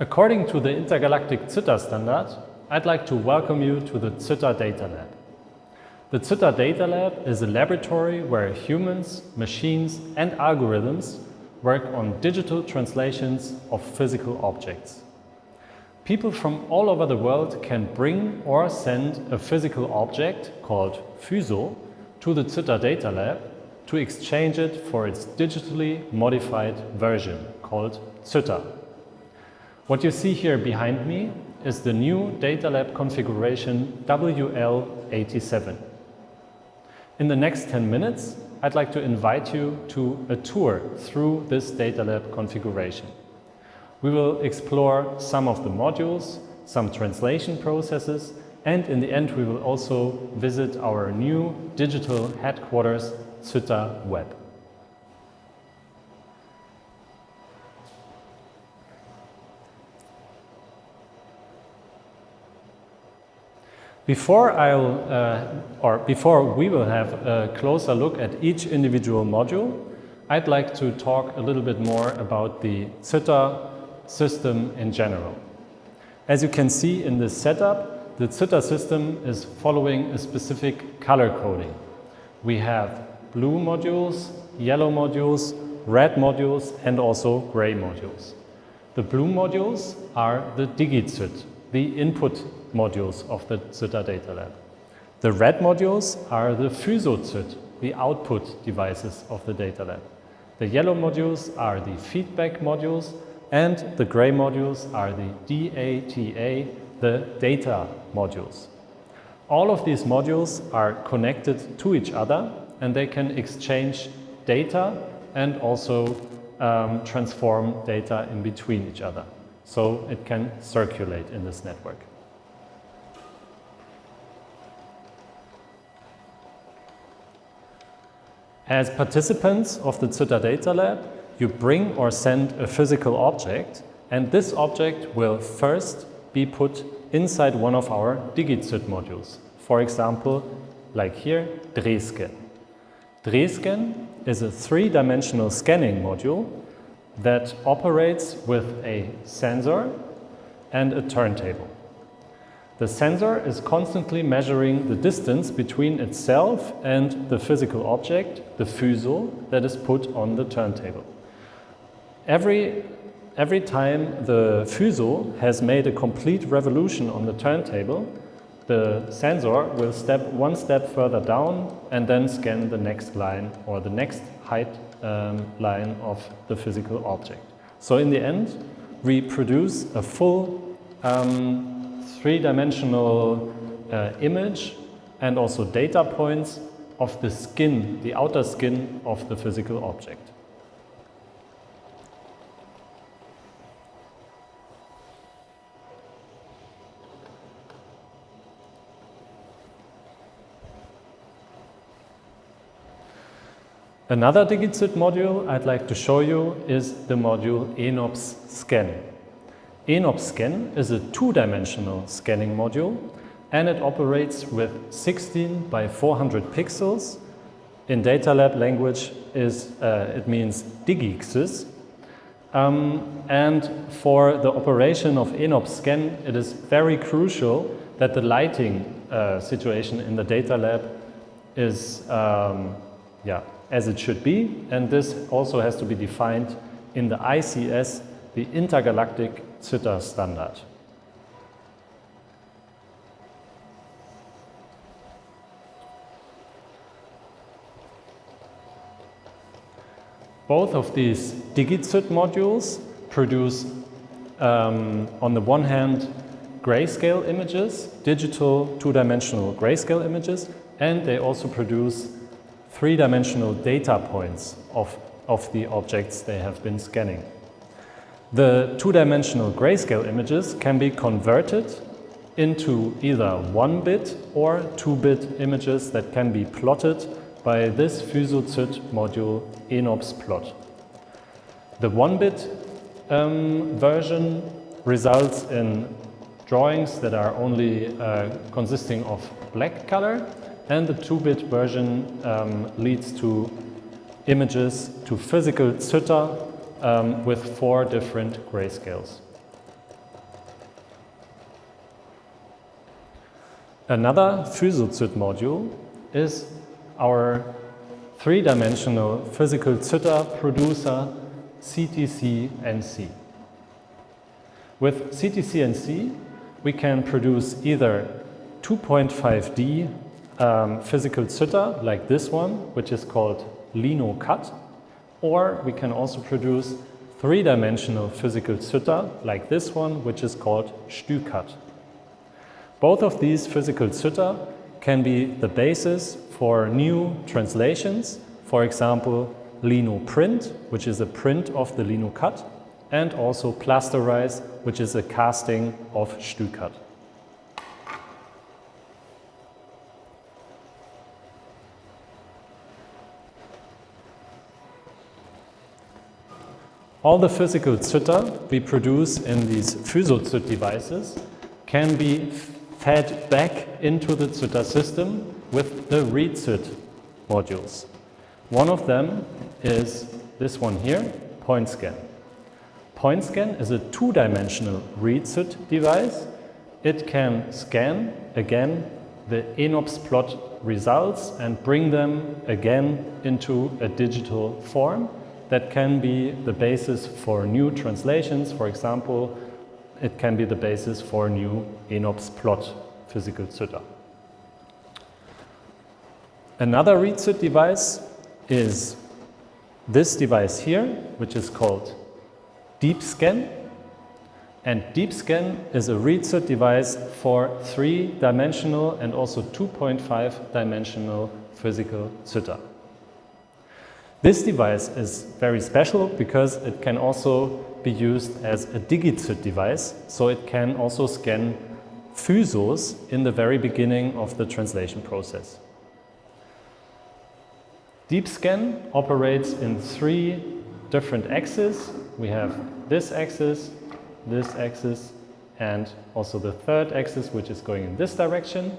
According to the intergalactic CYTTER standard, I'd like to welcome you to the CYTTER.datalab. The CYTTER.datalab is a laboratory where humans, machines and algorithms work on digital translations of physical objects. People from all over the world can bring or send a physical object called FUSO to the CYTTER.datalab to exchange it for its digitally modified version called CYTTER. What you see here behind me is the new datalab configuration WL87. In the next 10 minutes, I'd like to invite you to a tour through this datalab configuration. We will explore some of the modules, some translation processes, and in the end we will also visit our new digital headquarters, CYTTER.web. Before we will have a closer look at each individual module, I'd like to talk a little bit more about the CYTTER system in general. As you can see in this setup, the CYTTER system is following a specific color coding. We have blue modules, yellow modules, red modules and also gray modules. The blue modules are the DigiCyT, the input modules of the CYTTERdatalab. The red modules are the FUSO-CYT, the output devices of the datalab. The yellow modules are the feedback modules, and the gray modules are the DATA, the data modules. All of these modules are connected to each other and they can exchange data and also transform data in between each other. So it can circulate in this network. As participants of the CYTTERdatalab, you bring or send a physical object, and this object will first be put inside one of our DigiCyT modules. For example, like here, DrehScan. DrehScan is a three-dimensional scanning module that operates with a sensor and a turntable. The sensor is constantly measuring the distance between itself and the physical object, the FUSO, that is put on the turntable. Every time the FUSO has made a complete revolution on the turntable, the sensor will step one step further down and then scan the next line or the next height line of the physical object. So in the end, we produce a full three-dimensional image and also data points of the skin, the outer skin of the physical object. Another DigiCyT module I'd like to show you is the module Enops Scan. Enops Scan is a two-dimensional scanning module and it operates with 16 by 400 pixels. In datalab language it means digitalart. And for the operation of Enops Scan, it is very crucial that the lighting situation in the datalab is as it should be, and this also has to be defined in the ICS, the intergalactic CYTTER standard. Both of these DigiCyT modules produce, on the one hand, grayscale images, digital two-dimensional grayscale images, and they also produce three-dimensional data points of the objects they have been scanning. The two-dimensional grayscale images can be converted into either 1-bit or 2-bit images that can be plotted by this FUSO-CYT module Enops Plot. The 1-bit version results in drawings that are only consisting of black color, and the 2-bit version leads to images, to physical CYTTER with 4 different grayscales. Another PhysioCYT module is our three-dimensional physical CYTTER producer CTCNC. With CTCNC, we can produce either 2.5D physical CYTTER, like this one, which is called LinoCut, or we can also produce three-dimensional physical CYTTER, like this one, which is called STUCut. Both of these physical CYTTER can be the basis for new translations, for example, LinoPrint, which is a print of the LinoCut, and also Plasterize, which is a casting of STUCut. All the physical CYTTER we produce in these PhysioCYT devices can be fed back into the CYTTER system with the ReadCYT modules. One of them is this one here, PointScan. PointScan is a two-dimensional ReadCYT device. It can scan, again, the Enops plot results and bring them again into a digital form that can be the basis for new translations. For example, it can be the basis for new Enops plot physical CYTTER. Another ReadCYT device is this device here, which is called DeepScan. And DeepScan is a ReadCYT device for three-dimensional and also 2.5-dimensional physical CYTTER. This device is very special because it can also be used as a DigiCYT device, so it can also scan physos in the very beginning of the translation process. DeepScan operates in three different axes. We have this axis, and also the third axis, which is going in this direction.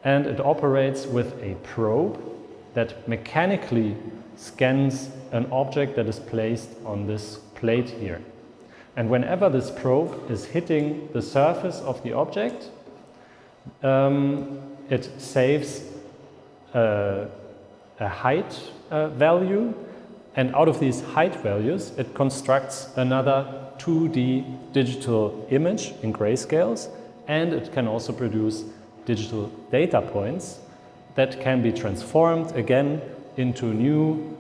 And it operates with a probe that mechanically scans an object that is placed on this plate here. And whenever this probe is hitting the surface of the object, it saves a height value, and out of these height values it constructs another 2D digital image in grayscales, and it can also produce digital data points that can be transformed again into new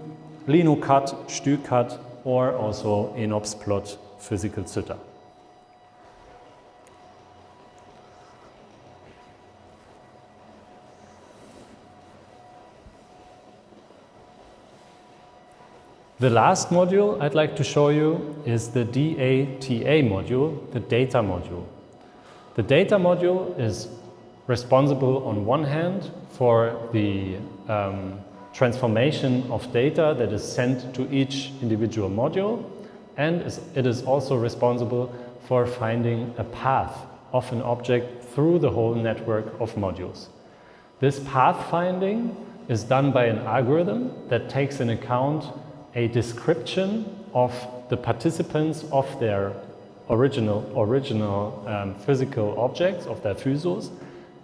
LinoCut, STUCut, or also Enops plot physical CYTTER. The last module I'd like to show you is the DATA module, the data module. The data module is responsible on one hand for the transformation of data that is sent to each individual module, and it is also responsible for finding a path of an object through the whole network of modules. This path finding is done by an algorithm that takes into account a description of the participants of their original physical objects, of their physos,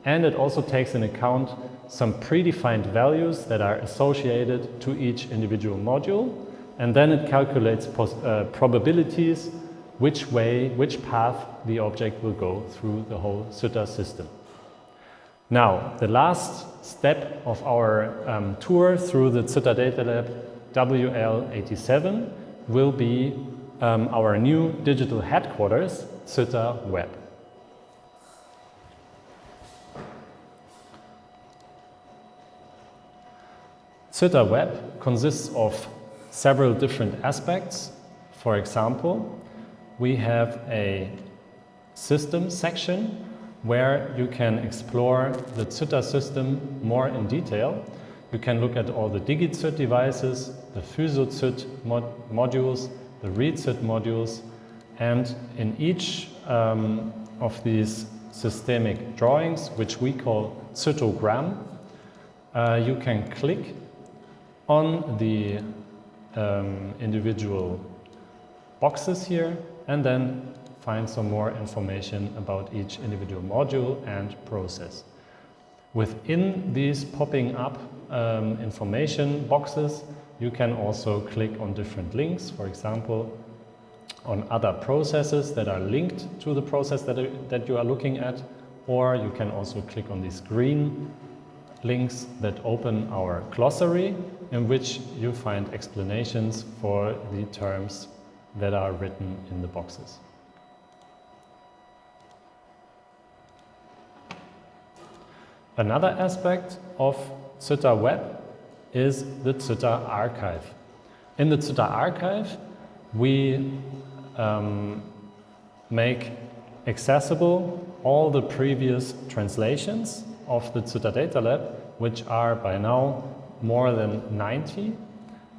and it also takes into account some predefined values that are associated to each individual module, and then it calculates probabilities which path the object will go through the whole CYTTER system. Now, the last step of our tour through the CYTTERdatalab WL87 will be our new digital headquarters, CYTTER.web. CYTTER.web consists of several different aspects. For example, we have a system section where you can explore the CYTTER system more in detail. You can look at all the DigiCYT devices, the PhysioCYT modules, the ReadCYT modules, and in each of these systemic drawings, which we call cytogram, you can click on the individual boxes here and then find some more information about each individual module and process. Within these popping up information boxes, you can also click on different links, for example, on other processes that are linked to the process that you are looking at, or you can also click on these green links that open our glossary, in which you find explanations for the terms that are written in the boxes. Another aspect of CYTTER.web is the CYTTER Archive. In the CYTTER Archive, we make accessible all the previous translations of the CYTTERdatalab, which are by now more than 90,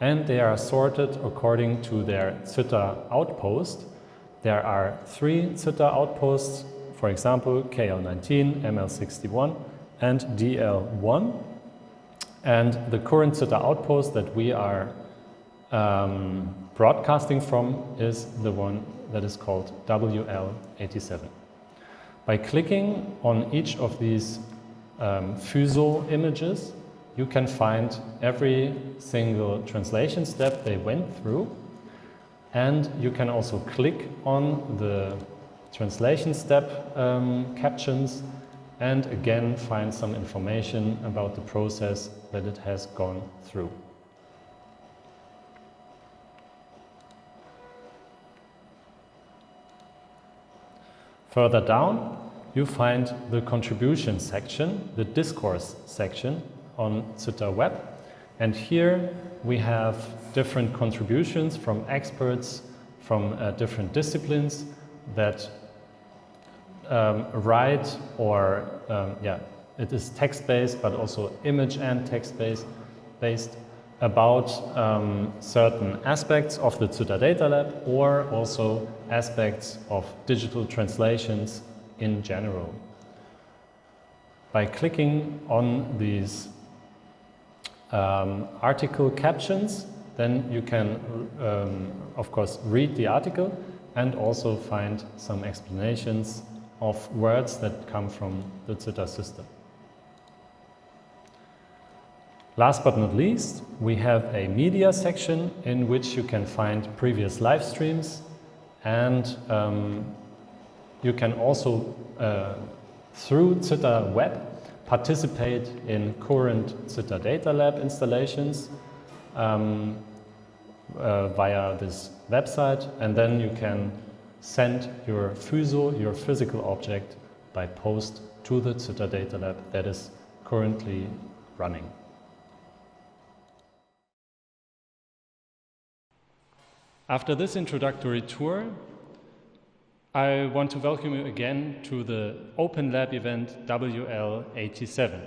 and they are sorted according to their CYTTER outpost. There are 3 CYTTER outposts, for example, KL19, ML61, and DL1. And the current CYTTER outpost that we are broadcasting from is the one that is called WL87. By clicking on each of these fusel images, you can find every single translation step they went through, and you can also click on the translation step captions and again find some information about the process that it has gone through. Further down, you find the contribution section, the discourse section on CYTTER.web. And here we have different contributions from experts from different disciplines that write or, it is text-based, but also image and text-based about certain aspects of the CYTTERdatalab, or also aspects of digital translations in general. By clicking on these article captions, then you can, of course, read the article and also find some explanations of words that come from the CYTTER system. Last but not least, we have a media section in which you can find previous live streams, and you can also, through CYTTER.web, participate in current CYTTERdatalab installations via this website, and then you can send your fusel, your physical object, by post to the CYTTERdatalab that is currently running. After this introductory tour, I want to welcome you again to the OpenLab event WL87.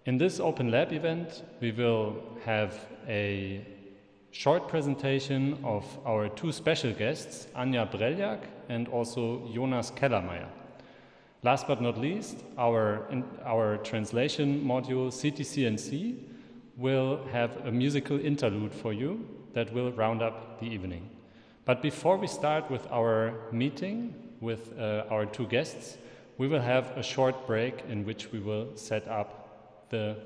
In this OpenLab event, we will have a short presentation of our 2 special guests, Anja Breljak and also Jonas Kellermaier. Last but not least, our translation module CTCNC will have a musical interlude for you that will round up the evening. But before we start with our meeting with our 2 guests, we will have a short break in which we will set up the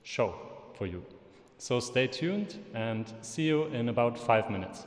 show for you. So stay tuned and see you in about 5 minutes.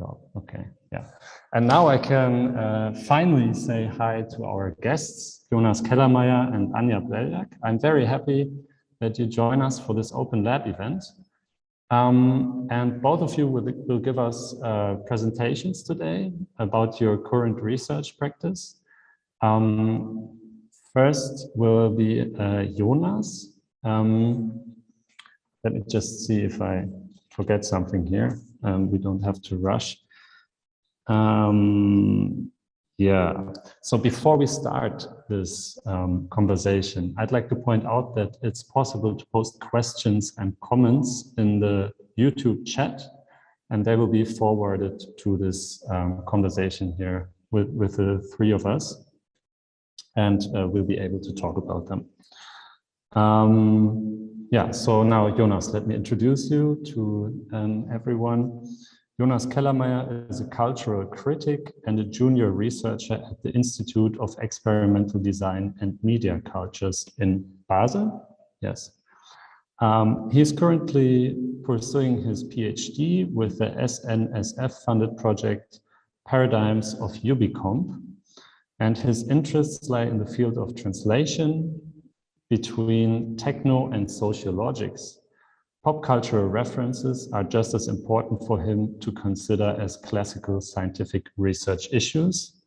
Stop. Okay, yeah. And now I can finally say hi to our guests, Jonas Kellermaier and Anja Breljak. I'm very happy that you join us for this Open Lab event. And both of you will give us presentations today about your current research practice. First will be Jonas. Let me just see if I forget something here. We don't have to rush. Yeah, so before we start this conversation, I'd like to point out that it's possible to post questions and comments in the YouTube chat, and they will be forwarded to this conversation here with the three of us, and we'll be able to talk about them. Yeah, so now Jonas, let me introduce you to everyone. Jonas Kellermaier is a cultural critic and a junior researcher at the Institute of Experimental Design and Media Cultures in Basel. Yes. He is currently pursuing his PhD with the SNSF-funded project Paradigms of Ubicomp, and his interests lie in the field of translation between techno and sociologics. Pop cultural references are just as important for him to consider as classical scientific research issues.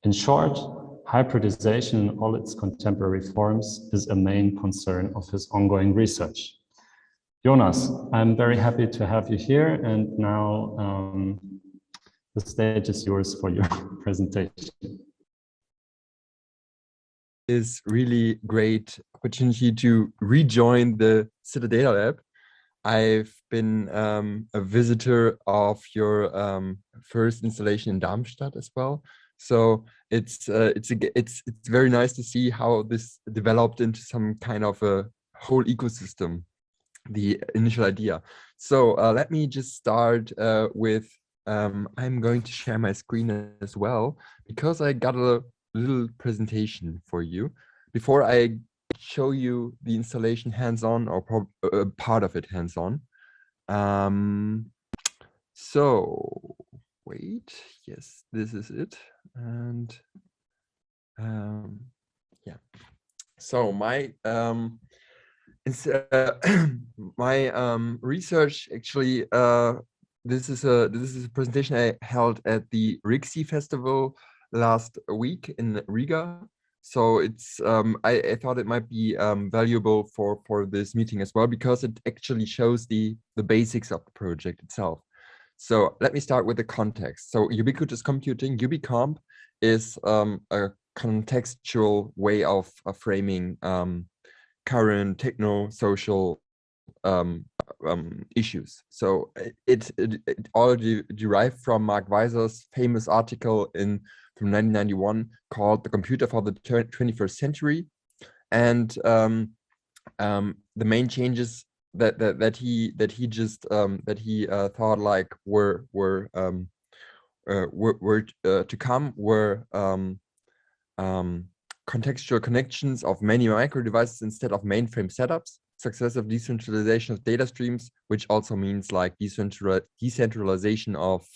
In short, hybridization in all its contemporary forms is a main concern of his ongoing research. Jonas, I'm very happy to have you here, and now the stage is yours for your presentation. Is really great opportunity to rejoin the CYTTERdatalab. I've been a visitor of your first installation in Darmstadt as well, so it's very nice to see how this developed into some kind of a whole ecosystem, the initial idea. So let me just start with I'm going to share my screen as well, because I got a little presentation for you before I show you the installation hands-on, or part of it hands-on. So wait, yes, this is it. And yeah, so my my research actually, this is a presentation I held at the Rixi Festival last week in Riga. So it's I thought it might be valuable for this meeting as well, because it actually shows the basics of the project itself. So let me start with the context. So ubiquitous computing, ubicomp, is a contextual way of framing current techno-social issues. So it all derived from Mark Weiser's famous article from 1991 called "The Computer for the 21st Century," and the main changes that he thought like were to come were contextual connections of many micro devices instead of mainframe setups, successive decentralization of data streams, which also means like decentralization of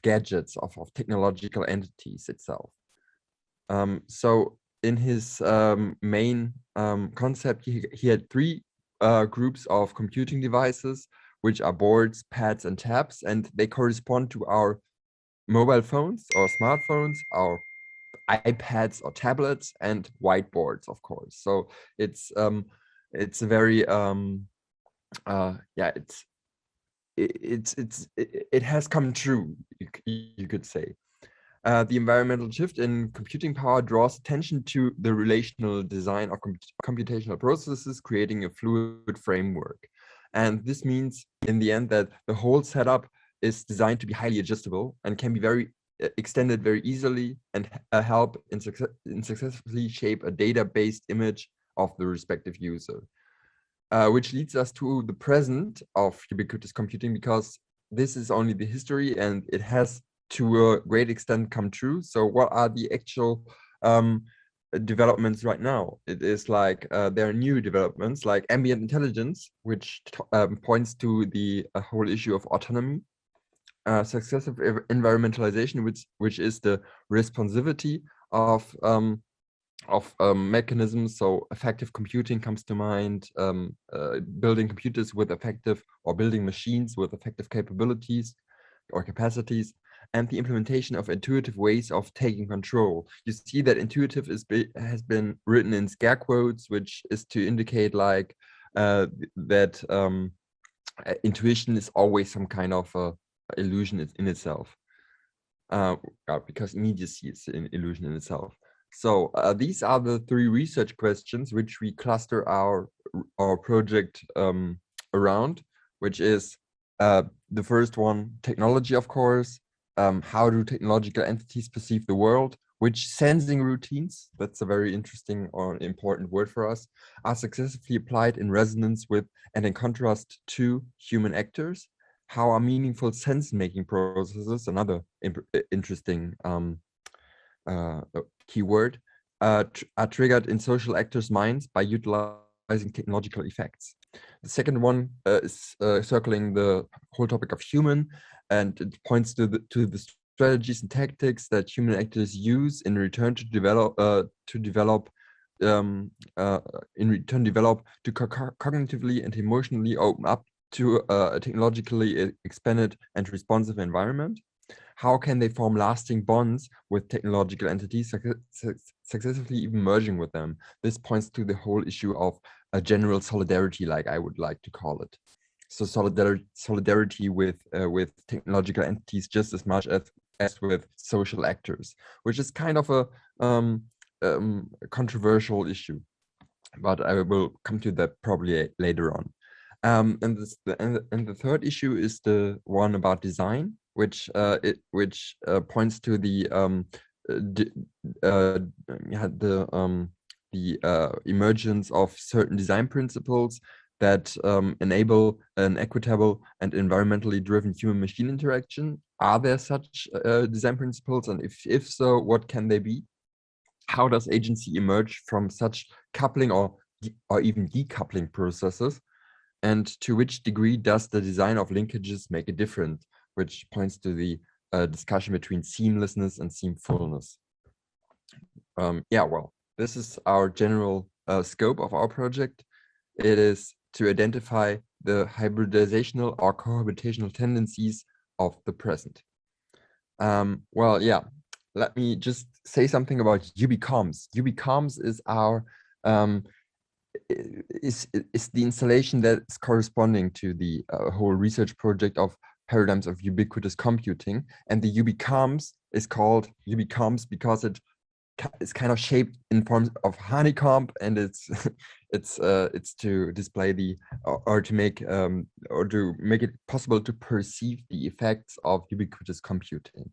gadgets, of technological entities itself. So in his main concept, he had three groups of computing devices, which are boards, pads, and tabs, and they correspond to our mobile phones or smartphones, our iPads or tablets, and whiteboards, of course. So it's a very yeah, it has come true, you could say. The environmental shift in computing power draws attention to the relational design of computational processes, creating a fluid framework. And this means, in the end, that the whole setup is designed to be highly adjustable and can be very extended very easily, and help in successfully shape a data-based image of the respective user. Which leads us to the present of ubiquitous computing, because this is only the history and it has to a great extent come true. So what are the actual developments right now? It is like there are new developments like ambient intelligence, which points to the whole issue of autonomy. successive environmentalization, which is the responsivity of mechanisms. So effective computing comes to mind, building computers with effective, or building machines with effective capabilities or capacities, and the implementation of intuitive ways of taking control. You see that intuitive has been written in scare quotes, which is to indicate like that intuition is always some kind of illusion in itself, because immediacy is an illusion in itself. So these are the three research questions which we cluster our project around, which is the first one, technology, of course. How do technological entities perceive the world? Which sensing routines, that's a very interesting or important word for us, are successfully applied in resonance with and in contrast to human actors? How are meaningful sense-making processes, another interesting keyword, are triggered in social actors' minds by utilizing technological effects? The second one is circling the whole topic of human, and it points to the strategies and tactics that human actors use in return to develop cognitively and emotionally open up to a technologically expanded and responsive environment. How can they form lasting bonds with technological entities, successfully even merging with them? This points to the whole issue of a general solidarity, like I would like to call it. So solidarity with technological entities just as much as with social actors, which is kind of a controversial issue, but I will come to that probably later on. And the third issue is the one about design, which points to the emergence of certain design principles that enable an equitable and environmentally driven human-machine interaction. Are there such design principles, and if so, what can they be? How does agency emerge from such coupling or even decoupling processes? And to which degree does the design of linkages make a difference, which points to the discussion between seamlessness and seamfulness. Yeah, well, this is our general scope of our project. It is to identify the hybridizational or cohabitational tendencies of the present. Well, yeah, let me just say something about ubiquitous. Ubiquitous is our is the installation that's corresponding to the whole research project of paradigms of ubiquitous computing, and the ubiquitous is called ubiquitous because it's kind of shaped in forms of honeycomb, and it's to display the or to make it possible to perceive the effects of ubiquitous computing,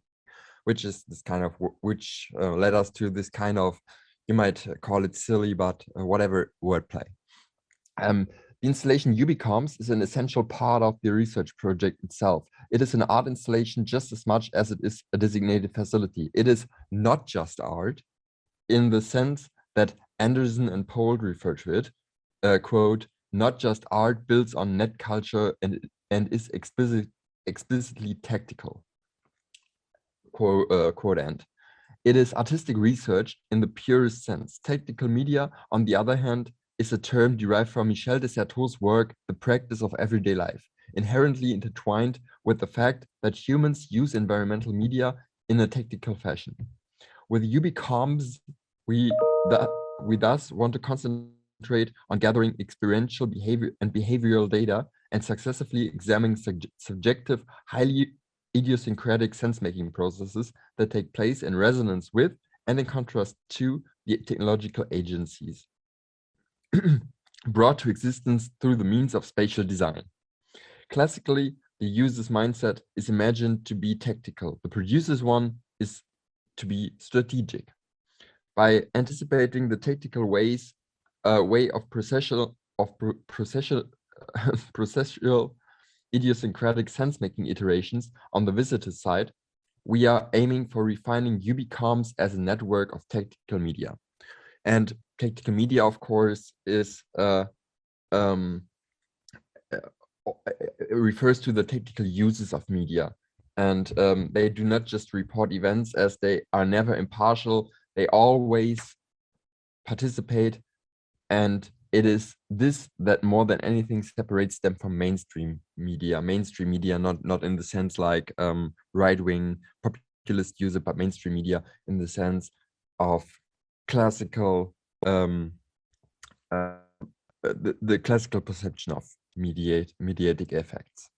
which is this kind of which led us to this kind of, you might call it silly, but whatever, wordplay. The installation ubiquitous is an essential part of the research project itself. It is an art installation just as much as it is a designated facility. It is not just art, in the sense that Anderson and Polder refer to it, quote, not just art builds on net culture and is explicitly tactical, quote end. It is artistic research in the purest sense. Tactical media, on the other hand, is a term derived from Michel de Certeau's work, The Practice of Everyday Life, inherently intertwined with the fact that humans use environmental media in a tactical fashion. With ubiquitous, we thus want to concentrate on gathering experiential behavior and behavioral data and successively examining subjective, highly idiosyncratic sense-making processes that take place in resonance with and in contrast to the technological agencies brought to existence through the means of spatial design. Classically, the user's mindset is imagined to be tactical. The producer's one is to be strategic. By anticipating the tactical way of processual idiosyncratic sense-making iterations on the visitor's side, we are aiming for refining ubiquitous as a network of tactical media. And tactical media, of course, is refers to the tactical uses of media and they do not just report events, as they are never impartial. They always participate, and it is this that more than anything separates them from mainstream media. Mainstream media, not in the sense like right-wing populist user, but mainstream media in the sense of classical the classical perception of mediatic effects.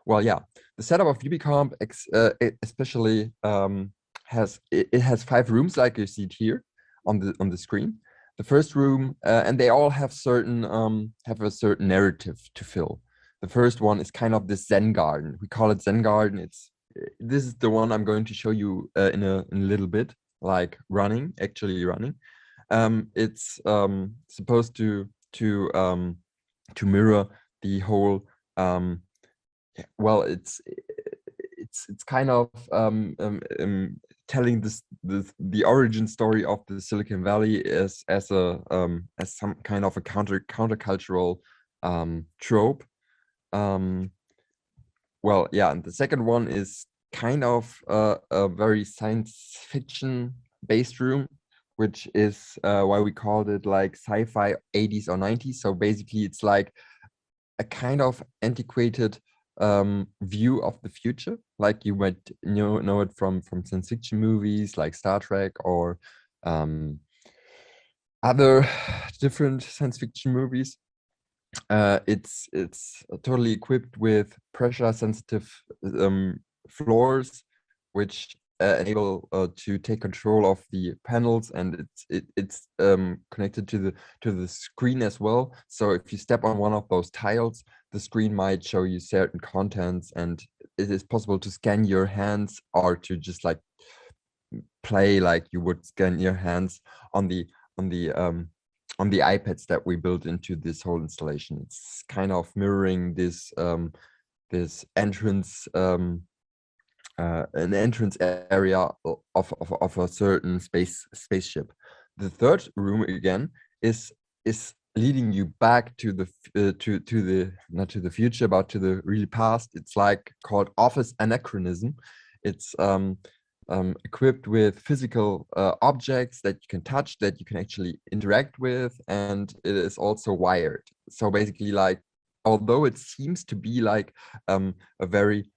Well, yeah, the setup of UbiComp especially has 5 rooms, like you see it here on the screen. The first room, and they all have a certain narrative to fill. The first one is kind of the Zen garden. We call it Zen garden. This is the one I'm going to show you in a little bit, like actually running. It's supposed to mirror the whole. Well, it's kind of telling the origin story of the Silicon Valley as some kind of a countercultural trope. Well, yeah, and the second one is kind of a very science fiction based room, which is why we called it like sci-fi 80s or 90s. So basically, it's like a kind of antiquated view of the future, like you might know it from science fiction movies like Star Trek or other different science fiction movies. It's totally equipped with pressure sensitive floors, which enable to take control of the panels, and it's connected to the screen as well. So if you step on one of those tiles, the screen might show you certain contents, and it is possible to scan your hands or to just like play like you would scan your hands on the iPads that we built into this whole installation. It's kind of mirroring this this entrance an entrance area of a certain spaceship. The third room again is leading you back to the not to the future, but to the really past. It's like called Office Anachronism. It's equipped with physical objects that you can touch, that you can actually interact with, and it is also wired. So basically, like, although it seems to be like a very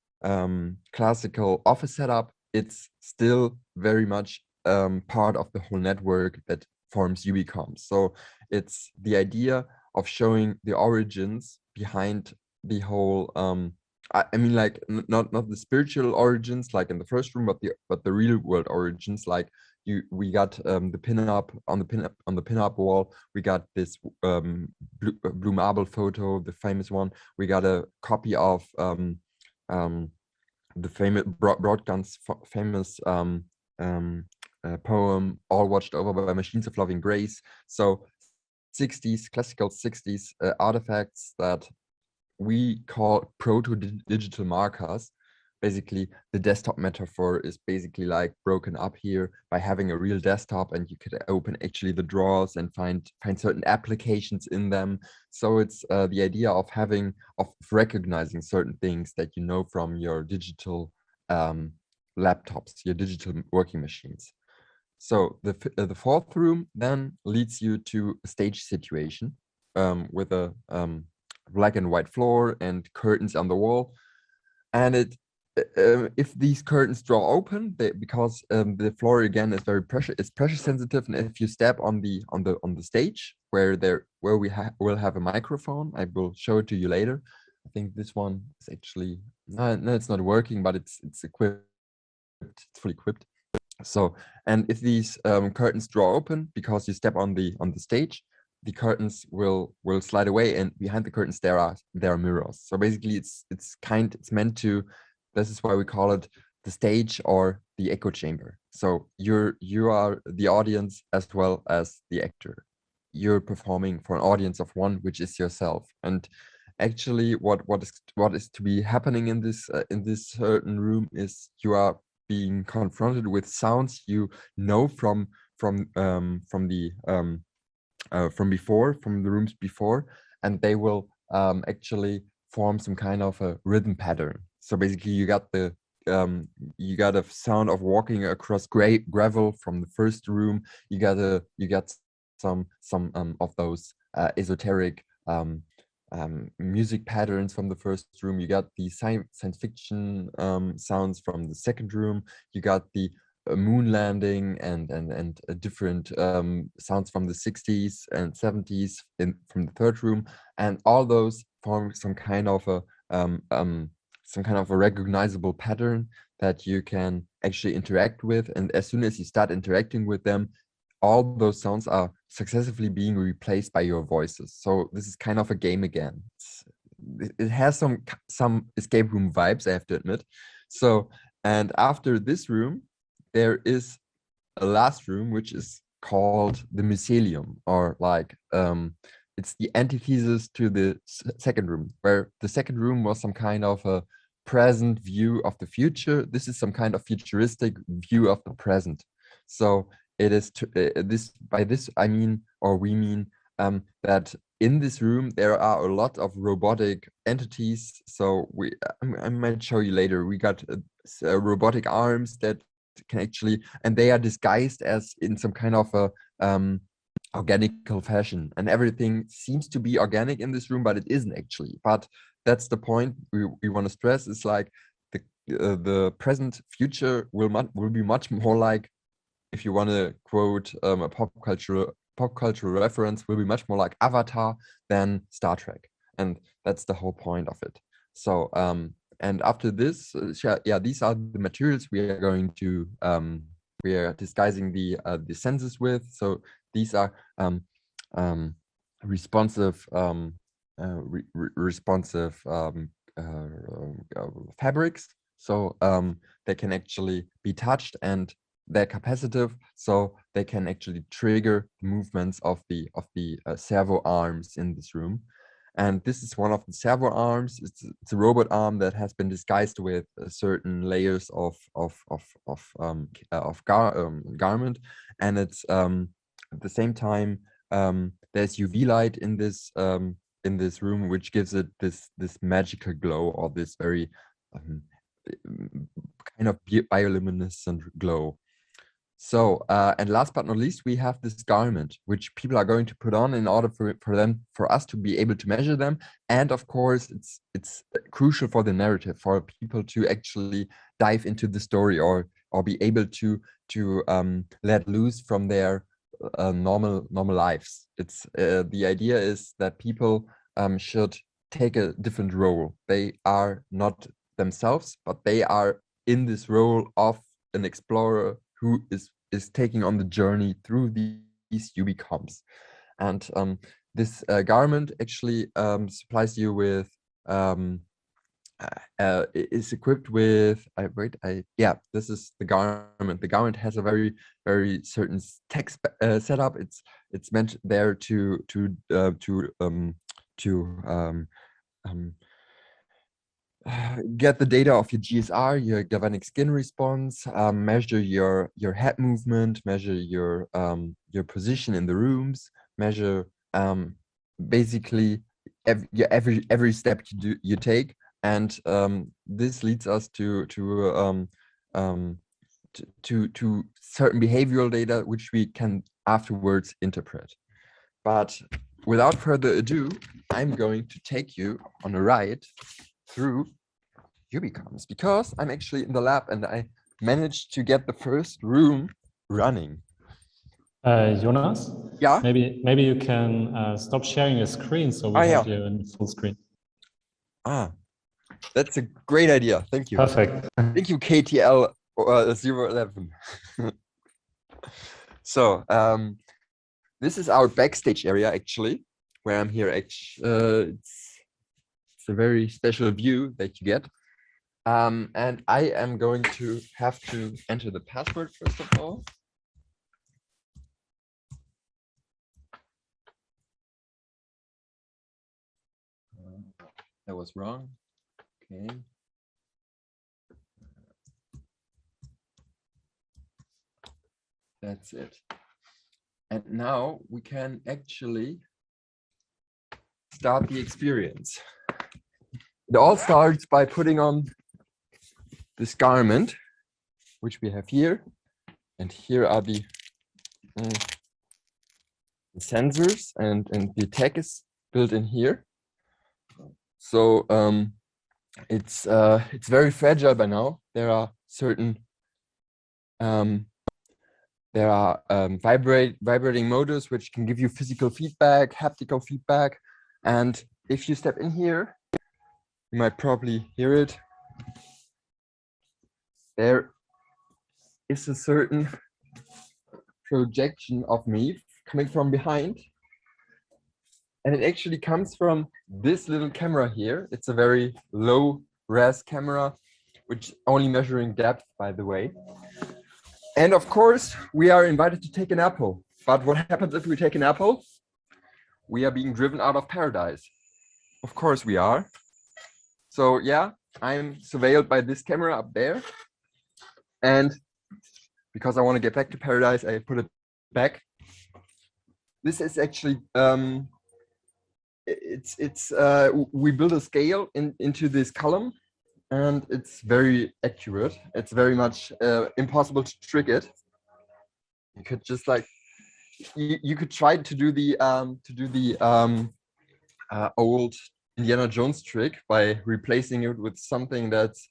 classical office setup, it's still very much part of the whole network that forms UbiComp. So it's the idea of showing the origins behind the whole I mean, like not the spiritual origins like in the first room, but the real world origins. Like we got the pinup on the pinup wall. We got this blue marble photo, the famous one. We got a copy of the famous Broadgun's famous poem, "All Watched Over by Machines of Loving Grace." So 60s, classical 60s artifacts that we call proto-digital markers. Basically, the desktop metaphor is basically like broken up here by having a real desktop, and you could open actually the drawers and find certain applications in them. So it's the idea of recognizing certain things that you know from your digital laptops, your digital working machines. So the fourth room then leads you to a stage situation with a black and white floor and curtains on the wall. And if these curtains draw open, because the floor again is pressure sensitive, and if you step on the stage where we will have a microphone, I will show it to you later. I think this one is actually no, it's not working, but it's equipped. It's fully equipped. So, and if these curtains draw open because you step on the stage, the curtains will slide away, and behind the curtains there are mirrors. So basically, it's meant to. This is why we call it the stage or the echo chamber. So you are the audience as well as the actor. You're performing for an audience of one, which is yourself. And actually, what is to be happening in this certain room is you are being confronted with sounds you know from the rooms before, and they will actually form some kind of a rhythm pattern. So basically, you got the you got a sound of walking across gravel from the first room. You got some of those esoteric music patterns from the first room. You got the science fiction sounds from the second room. You got the moon landing and different sounds from the 60s and 70s from the third room, and all those form some kind of a recognizable pattern that you can actually interact with. And as soon as you start interacting with them, all those sounds are successively being replaced by your voices. So this is kind of a game again. It has some escape room vibes, I have to admit. So, and after this room, there is a last room, which is called the mycelium, or like it's the antithesis to the second room, where the second room was some kind of a present view of the future. This is some kind of futuristic view of the present. So it is we mean that in this room there are a lot of robotic entities. So I might show you later. We got robotic arms that can actually, and they are disguised as in some kind of a organical fashion, and everything seems to be organic in this room, but it isn't actually. But that's the point we want to stress. It's like the present future will be much more like, if you want to quote a pop cultural reference, will be much more like Avatar than Star Trek, and that's the whole point of it. So and after this, these are the materials we are going to we are disguising the senses with. So these are responsive fabrics. So they can actually be touched, and they're capacitive, so they can actually trigger the movements of the servo arms in this room. And this is one of the servo arms. It's a robot arm that has been disguised with certain layers of garment, and it's at the same time there's UV light in this room, which gives it this magical glow, or this very kind of bioluminescent glow. So, and last but not least, we have this garment, which people are going to put on in order for us to be able to measure them. And of course, it's crucial for the narrative, for people to actually dive into the story, or be able to let loose from their normal lives. It's the idea is that people should take a different role. They are not themselves, but they are in this role of an explorer who is taking on the journey through these ubicoms. And this garment actually supplies you with is equipped with this is the garment. The garment has a very certain text setup. It's meant there to get the data of your GSR, your galvanic skin response, measure your head movement, measure your position in the rooms, measure basically every step you take, and this leads us to certain behavioral data which we can afterwards interpret. But without further ado, I'm going to take you on a ride through ubicoms, because I'm actually in the lab and I managed to get the first room running. Jonas? Yeah? Maybe you can stop sharing your screen so we have you in full screen. That's a great idea. Thank you. Perfect. Thank you, KTL 011. So this is our backstage area, actually, where I'm here. It's a very special view that you get. And I am going to have to enter the password first of all. That was wrong. Okay. That's it. And now we can actually start the experience. It all starts by putting on this garment, which we have here, and here are the sensors, and the tech is built in here. So it's very fragile by now. There are certain vibrating motors which can give you physical feedback, haptical feedback, and if you step in here, you might probably hear it. There is a certain projection of me coming from behind, and it actually comes from this little camera here. It's a very low res camera, which is only measuring depth, by the way. And of course, we are invited to take an apple. But what happens if we take an apple? We are being driven out of paradise. Of course we are. So yeah, I'm surveilled by this camera up there. And because I want to get back to paradise, I put it back. This is actually, we build a scale into this column, and it's very accurate. It's very much impossible to trick it. You could just like, you could try to do the old Indiana Jones trick by replacing it with something that's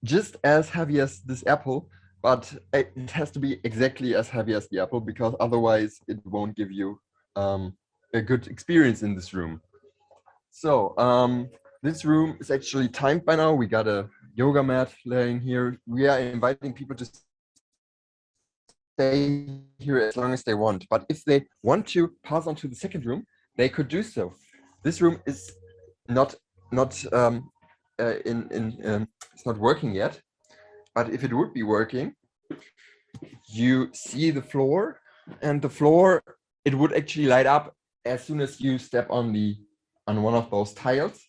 just as heavy as this apple, but it has to be exactly as heavy as the apple, because otherwise it won't give you a good experience in this room. So this room is actually timed by now. We got a yoga mat laying here. We are inviting people to stay here as long as they want, but if they want to pass on to the second room, they could do so. This room is it's not working yet, but if it would be working, you see the floor, and the floor, it would actually light up as soon as you step on one of those tiles,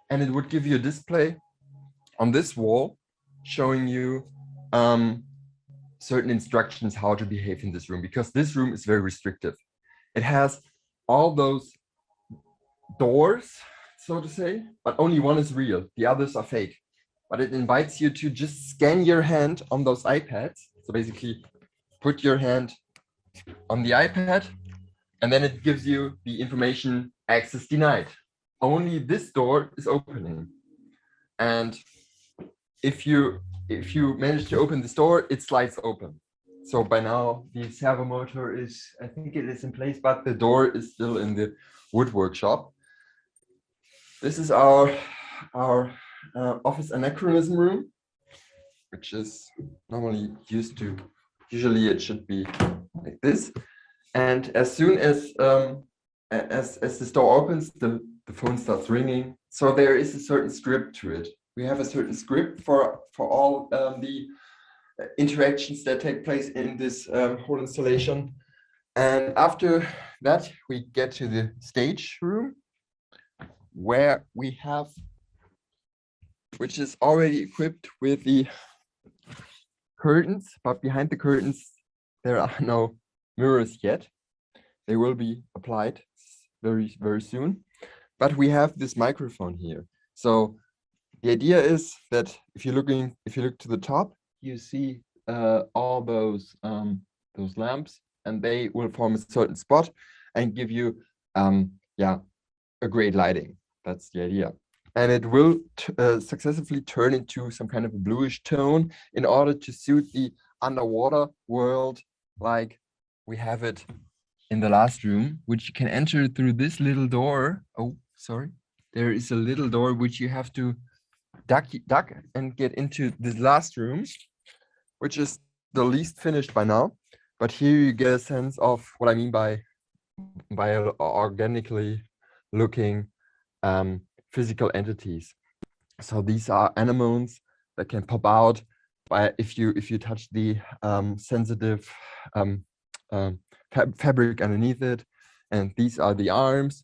and it would give you a display on this wall showing you certain instructions how to behave in this room, because this room is very restrictive. It has all those doors, so to say, but only one is real, the others are fake. But it invites you to just scan your hand on those iPads. So basically put your hand on the iPad, and then it gives you the information access denied. Only this door is opening. And if you manage to open this door, it slides open. So by now the servo motor is, I think it is in place, but the door is still in the wood workshop. This is our office anachronism room, which is normally usually it should be like this. And as soon as this door opens, the phone starts ringing. So there is a certain script to it. We have a certain script for all the interactions that take place in this whole installation. And after that, we get to the stage room, where we have, which is already equipped with the curtains, but behind the curtains, there are no mirrors yet. They will be applied very, very soon. But we have this microphone here. So the idea is that if you look to the top, you see all those lamps, and they will form a certain spot and give you a great lighting. That's the idea. And it will successively turn into some kind of a bluish tone in order to suit the underwater world, like we have it in the last room, which you can enter through this little door. Oh, sorry. There is a little door which you have to duck and get into this last room, which is the least finished by now. But here you get a sense of what I mean by organically looking physical entities. So these are anemones that can pop out by if you touch the sensitive fabric underneath it. And these are the arms,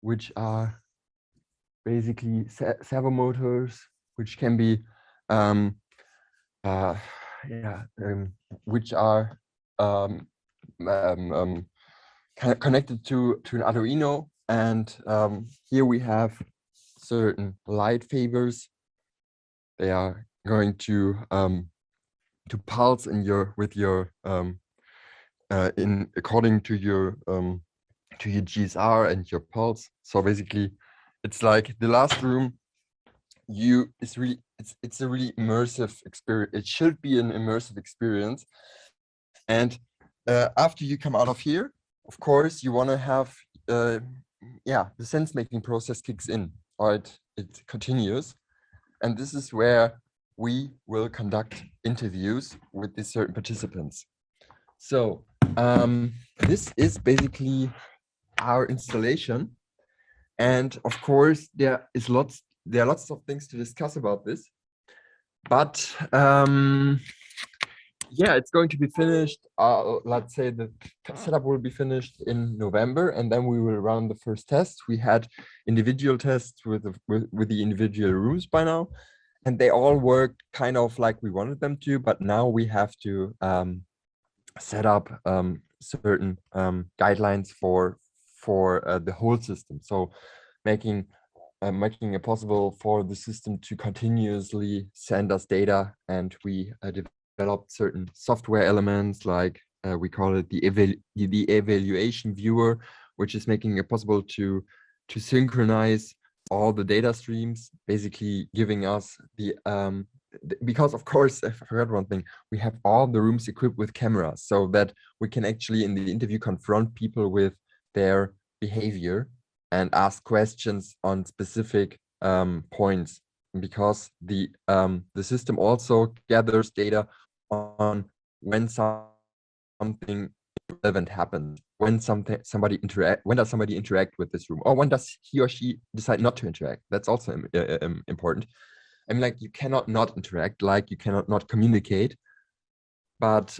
which are basically servo motors, which can be which are connected to an Arduino. And here we have certain light favors they are going to pulse in your in according to your GSR and your pulse. So basically, it's like the last room. It's a really immersive experience. It should be an immersive experience. And after you come out of here, of course, you want to have the sense making process kicks in, or it continues. And this is where we will conduct interviews with these certain participants. So this is basically our installation. And of course, there are lots of things to discuss about this. But it's going to be finished. Let's say the setup will be finished in November, and then we will run the first tests. We had individual tests with the individual rooms by now, and they all worked kind of like we wanted them to. But now we have to set up certain guidelines for the whole system. So making it possible for the system to continuously send us data, and we developed certain software elements, like we call it the evaluation viewer, which is making it possible to synchronize all the data streams, basically giving us the because of course, I forgot one thing, we have all the rooms equipped with cameras, so that we can actually in the interview confront people with their behavior and ask questions on specific points, because the system also gathers data on when something relevant happens, when does somebody interact with this room, or when does he or she decide not to interact. That's also important. I mean, like, you cannot not interact, like you cannot not communicate, but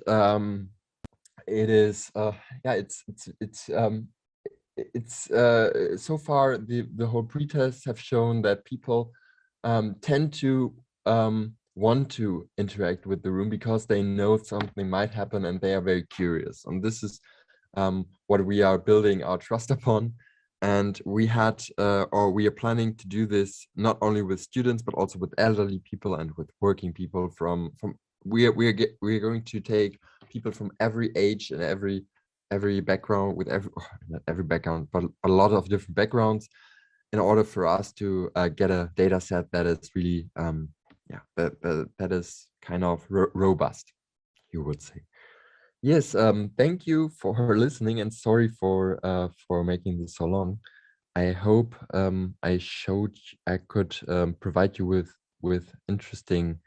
it is it's so far the whole pre-tests have shown that people tend to want to interact with the room because they know something might happen and they are very curious. And this is what we are building our trust upon. And we had we are planning to do this not only with students but also with elderly people and with working people we are going to take people from every age and every background, with not every background, but a lot of different backgrounds, in order for us to get a data set that is really that is kind of robust, you would say. Yes, thank you for listening, and sorry for making this so long. I hope I could provide you with interesting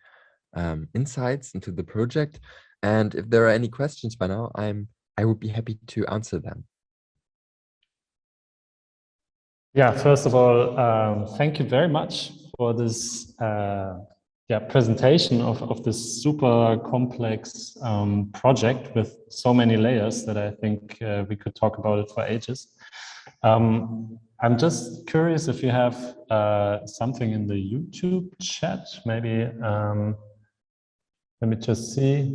insights into the project. And if there are any questions by now, I would be happy to answer them. Yeah, first of all, thank you very much for this presentation of this super complex project with so many layers that I think we could talk about it for ages. I'm just curious if you have something in the YouTube chat, maybe. Let me just see.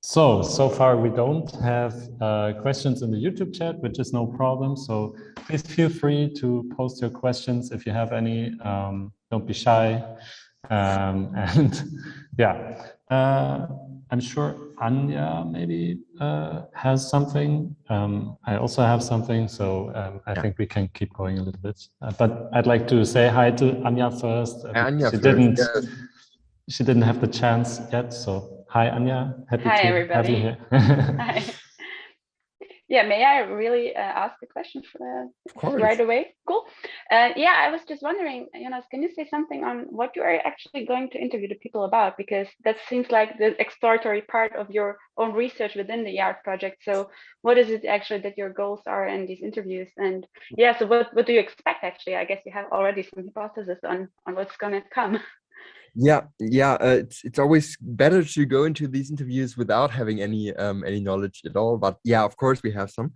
So far we don't have questions in the YouTube chat, which is no problem. So please feel free to post your questions if you have any. Don't be shy. And yeah, I'm sure Anja maybe has something. I also have something, so I think we can keep going a little bit. But I'd like to say hi to Anja first. She didn't have the chance yet, so hi Anja, happy to everybody. have you here. Hi. Yeah, may I really ask a question right away? Cool. I was just wondering, Jonas, can you say something on what you are actually going to interview the people about? Because that seems like the exploratory part of your own research within the art project. So what is it actually that your goals are in these interviews? And so what do you expect actually? I guess you have already some hypothesis on what's going to come. It's always better to go into these interviews without having any knowledge at all. But yeah, of course we have some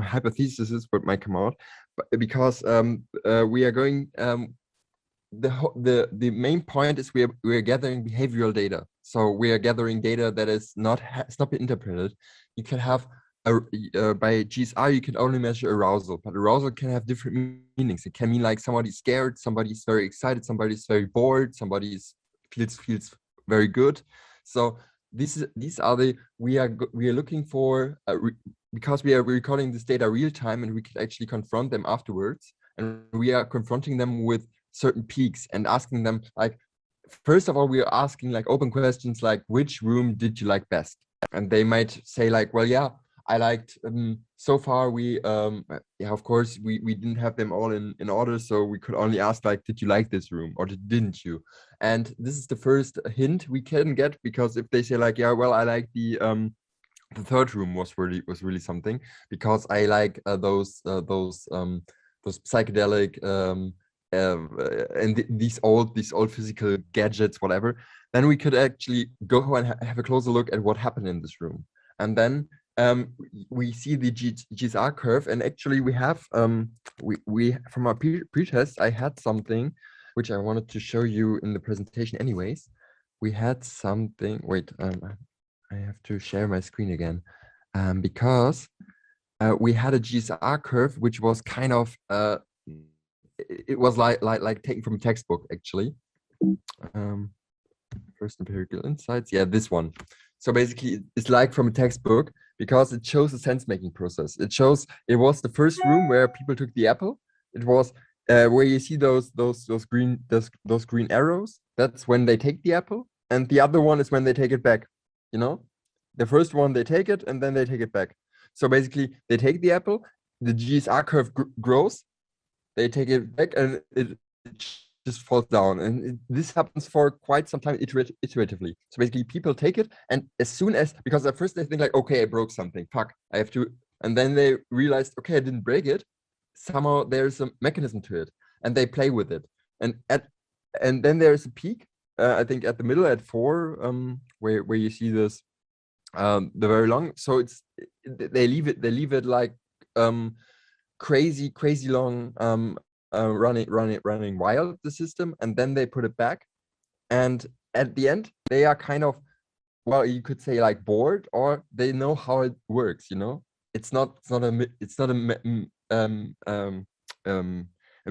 hypotheses what might come out, but because we are going the main point is we are gathering behavioral data. So we are gathering data that has not been interpreted. You can have by GSR you can only measure arousal, but arousal can have different meanings. It can mean like somebody's scared, somebody's very excited, somebody's very bored, somebody's feels very good. So these are the we are looking for because we are recording this data real time, and we can actually confront them afterwards, and we are confronting them with certain peaks and asking them, like, first of all, we are asking like open questions like, which room did you like best? And they might say like, well, yeah, I liked so far we yeah, of course we didn't have them all in order, so we could only ask like, did you like this room or didn't you? And this is the first hint we can get, because if they say like, yeah, well, I like the third room was really something, because I like those psychedelic and these old physical gadgets, whatever, then we could actually go and have a closer look at what happened in this room. And then we see the GSR curve, and actually we have we from our pre-test, I had something which I wanted to show you in the presentation anyways. We had something, wait, I have to share my screen again, because we had a GSR curve which was kind of it was like taken from a textbook actually. First empirical insights, yeah, this one. So basically it's like from a textbook, because it shows the sense-making process. It shows it was the first room where people took the apple. It was where you see those green arrows. That's when they take the apple, and the other one is when they take it back. You know, the first one they take it and then they take it back. So basically they take the apple, the GSR curve grows, they take it back, and it just falls down. And this happens for quite some time iteratively. So basically people take it, and as soon as, because at first they think like, okay, I broke something, fuck, I have to, and then they realized, okay, I didn't break it, somehow there's a mechanism to it, and they play with it. And then there's a peak, I think at the middle at 4, where you see this the very long, so it's they leave it like crazy long running wild, the system, and then they put it back, and at the end they are kind of, well, you could say like bored, or they know how it works, you know. It's not a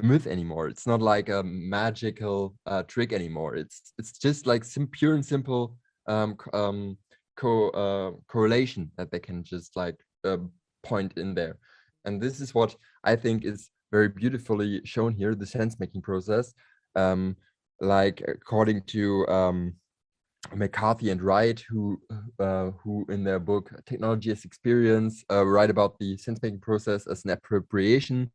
myth anymore. It's not like a magical trick anymore. It's just like pure and simple correlation that they can just like point in there. And this is what I think is very beautifully shown here, the sense-making process. Like according to McCarthy and Wright, who in their book Technology as Experience write about the sense-making process as an appropriation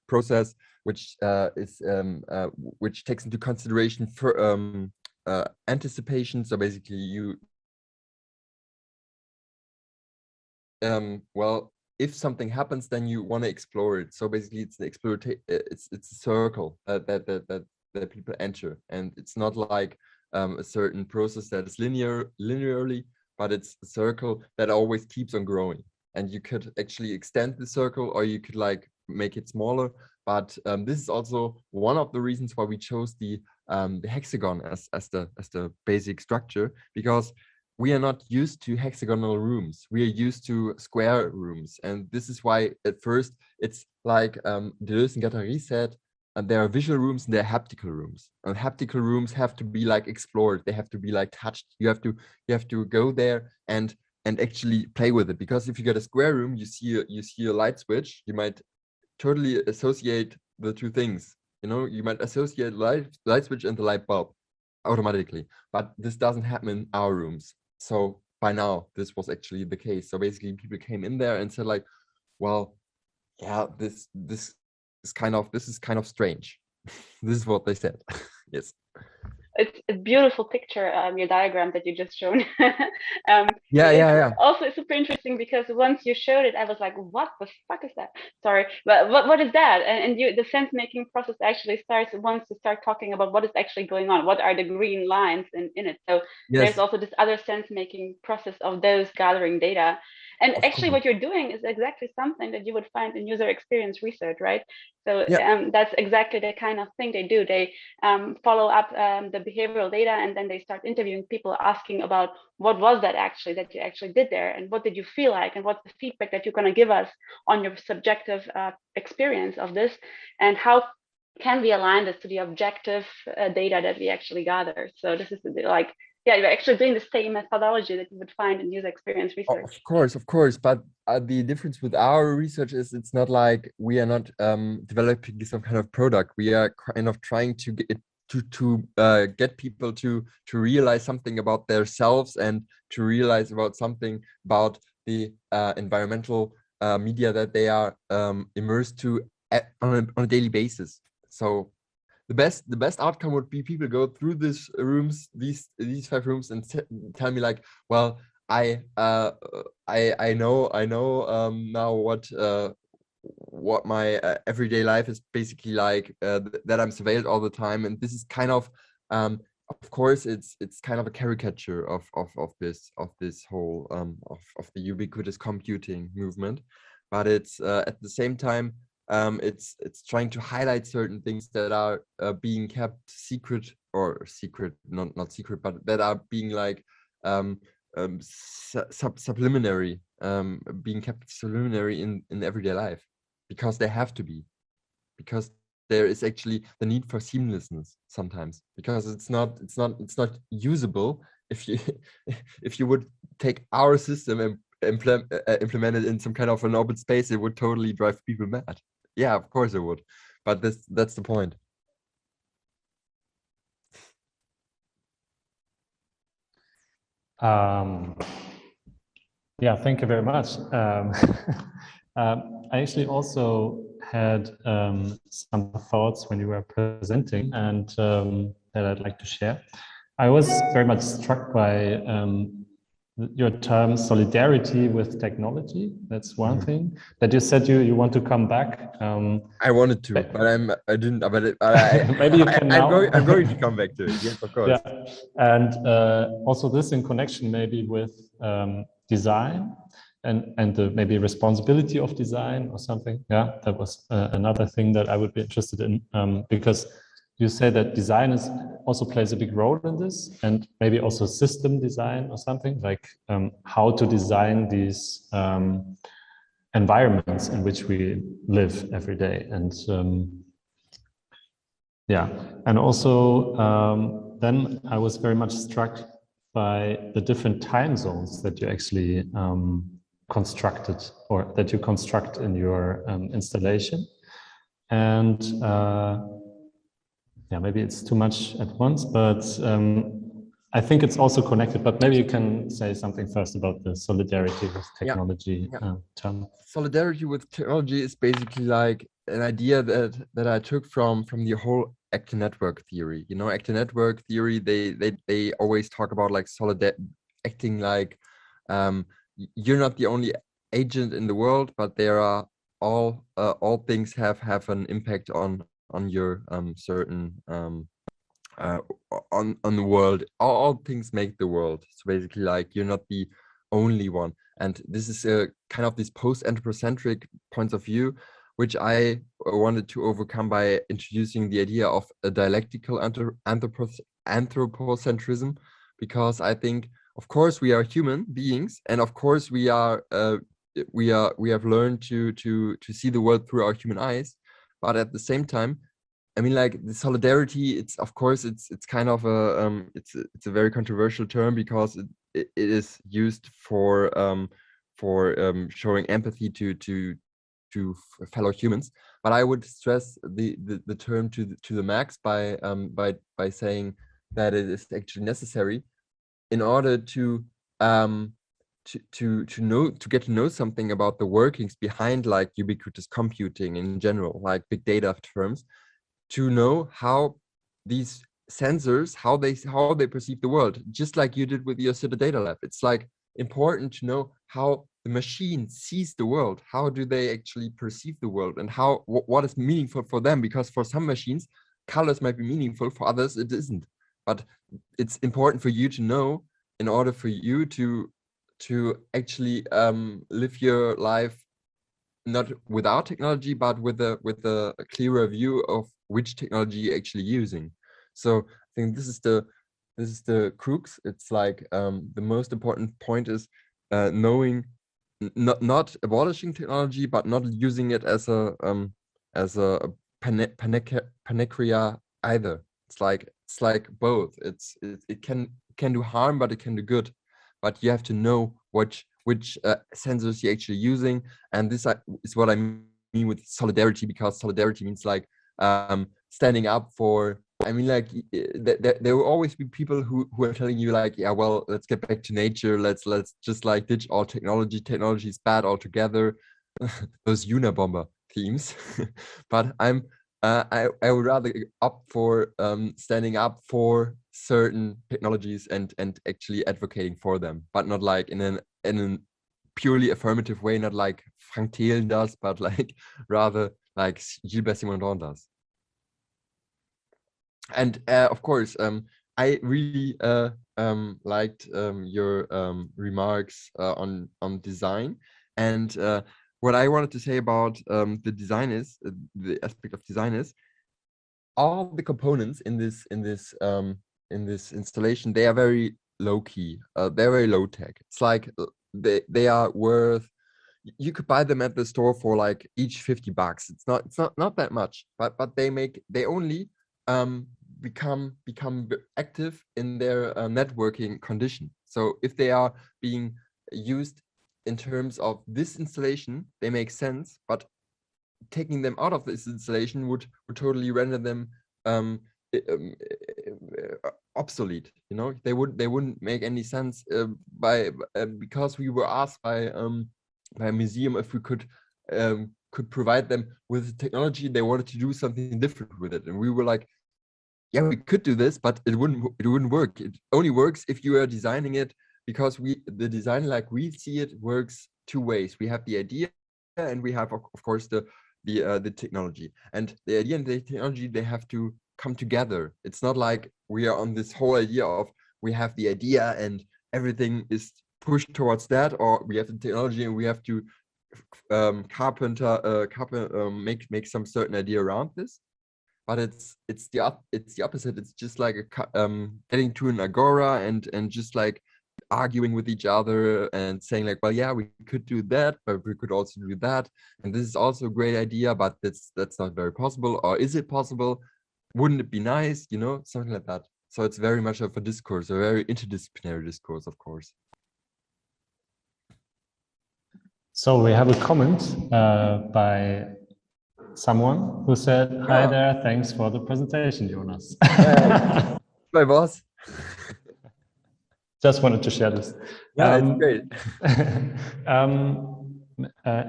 process, which which takes into consideration for anticipation. So basically, you well, if something happens, then you want to explore it. So basically, it's the it's a circle that people enter, and it's not like a certain process that is linearly, but it's a circle that always keeps on growing. And you could actually extend the circle, or you could like make it smaller. But this is also one of the reasons why we chose the hexagon as the basic structure, because we are not used to hexagonal rooms. We are used to square rooms. And this is why at first it's like Deleuze and Guattari said, and there are visual rooms and there are haptical rooms. And haptical rooms have to be like explored. They have to be like touched. You have to go there and actually play with it. Because if you get a square room, you see a light switch, you might totally associate the two things. You know, you might associate light switch and the light bulb automatically. But this doesn't happen in our rooms. So by now, this was actually the case. So basically, people came in there and said like, well, yeah, this is kind of strange. This is what they said. Yes. It's a beautiful picture, your diagram that you just shown. Yeah. Also, it's super interesting because once you showed it, I was like, what the fuck is that? Sorry, but what is that? And the sense-making process actually starts once you start talking about what is actually going on. What are the green lines in it? So yes. There's also this other sense-making process of those gathering data. And actually what you're doing is exactly something that you would find in user experience research, right? So that's exactly the kind of thing they do. They follow up the behavioral data, and then they start interviewing people, asking about what was that actually that you actually did there, and what did you feel like, and what's the feedback that you're going to give us on your subjective experience of this, and how can we align this to the objective data that we actually gather. So this is like, yeah, you're actually doing the same methodology that you would find in user experience research. Of course. But the difference with our research is it's not like we are not developing some kind of product. We are kind of trying to get get people to realize something about themselves and to realize about something about the environmental media that they are immersed to on a daily basis. So the best outcome would be people go through these 5 rooms and tell me like, well, I know now what my everyday life is basically like, that I'm surveilled all the time, and this is kind of course it's kind of a caricature of this whole of the ubiquitous computing movement, but it's at the same time it's trying to highlight certain things that are being kept secret, or not secret, but that are being like subliminary, being kept subliminary in everyday life, because they have to be, because there is actually the need for seamlessness sometimes, because it's not usable if you would take our system and implement it in some kind of an open space. It would totally drive people mad. Yeah, of course it would, but that's the point. Yeah, thank you very much. I actually also had some thoughts when you were presenting, and that I'd like to share. I was very much struck by your term solidarity with technology. That's one thing that you said you want to come back. I wanted to, but I didn't. But maybe you can now. I'm going to come back to it. Yes, of course. Yeah, and also this in connection maybe with design and the maybe responsibility of design or something. Yeah, that was another thing that I would be interested in, because you say that design also plays a big role in this, and maybe also system design or something, like how to design these environments in which we live every day. And yeah, and also then I was very much struck by the different time zones that you actually constructed, or that you construct in your installation. And yeah, maybe it's too much at once, but I think it's also connected. But maybe you can say something first about the solidarity with technology term. Solidarity with technology is basically like an idea that I took from the whole actor network theory. You know, actor network theory, they always talk about like acting like you're not the only agent in the world, but there are all things have an impact on your certain on the world. All things make the world. So basically, like, you're not the only one. And this is a kind of this post-anthropocentric points of view, which I wanted to overcome by introducing the idea of a dialectical anthropocentrism, because I think, of course, we are human beings, and of course we have learned to see the world through our human eyes. But at the same time, I mean, like, the solidarity, it's kind of a it's a very controversial term, because it is used for showing empathy to fellow humans. But I would stress the term to the max by saying that it is actually necessary in order to get to know something about the workings behind, like, ubiquitous computing in general, like big data terms, to know how these sensors, how they perceive the world, just like you did with your CYTTERdatalab. It's like important to know how the machine sees the world. How do they actually perceive the world, and what is meaningful for them? Because for some machines, colors might be meaningful, for others it isn't. But it's important for you to know, in order for you to to actually live your life not without technology, but with a clearer view of which technology you're actually using. So I think this is the crux. It's like the most important point is knowing, not abolishing technology, but not using it as a panacea either. It's like both. It can do harm, but it can do good. But you have to know which sensors you're actually using, and this is what I mean with solidarity, because solidarity means like standing up for. I mean, like there will always be people who are telling you like, yeah, well, let's get back to nature. Let's just like ditch all technology. Technology is bad altogether. Those Unabomber themes. But I would rather opt for standing up for certain technologies and actually advocating for them, but not like in a purely affirmative way, not like Frank Thelen does, but like rather like Gilbert Simondon does. And of course, I really liked your remarks on design, and what I wanted to say about the design is the aspect of design is all the components in this installation, they are very low key. They're very low tech. It's like they are worth. You could buy them at the store for like each $50. It's not that much, but they only become active in their networking condition. So if they are being used in terms of this installation, they make sense, but taking them out of this installation would totally render them obsolete. You know, they wouldn't make any sense because we were asked by a museum if we could provide them with technology. They wanted to do something different with it, and we were like, yeah, we could do this, but it wouldn't work. It only works if you are designing it, because the design like we see it works two ways. We have the idea, and we have of course the technology. And the idea and the technology, they have to come together. It's not like we are on this whole idea of we have the idea and everything is pushed towards that, or we have the technology and we have to make some certain idea around this. But it's the opposite. It's just like getting to an agora and just like arguing with each other and saying like, well, yeah, we could do that, but we could also do that, and this is also a great idea, but that's not very possible. Or is it possible? Wouldn't it be nice? You know, something like that. So it's very much of a discourse, a very interdisciplinary discourse, of course. So we have a comment by someone who said, "Hi there, thanks for the presentation, Jonas." My boss. Just wanted to share this. Yeah, it's great.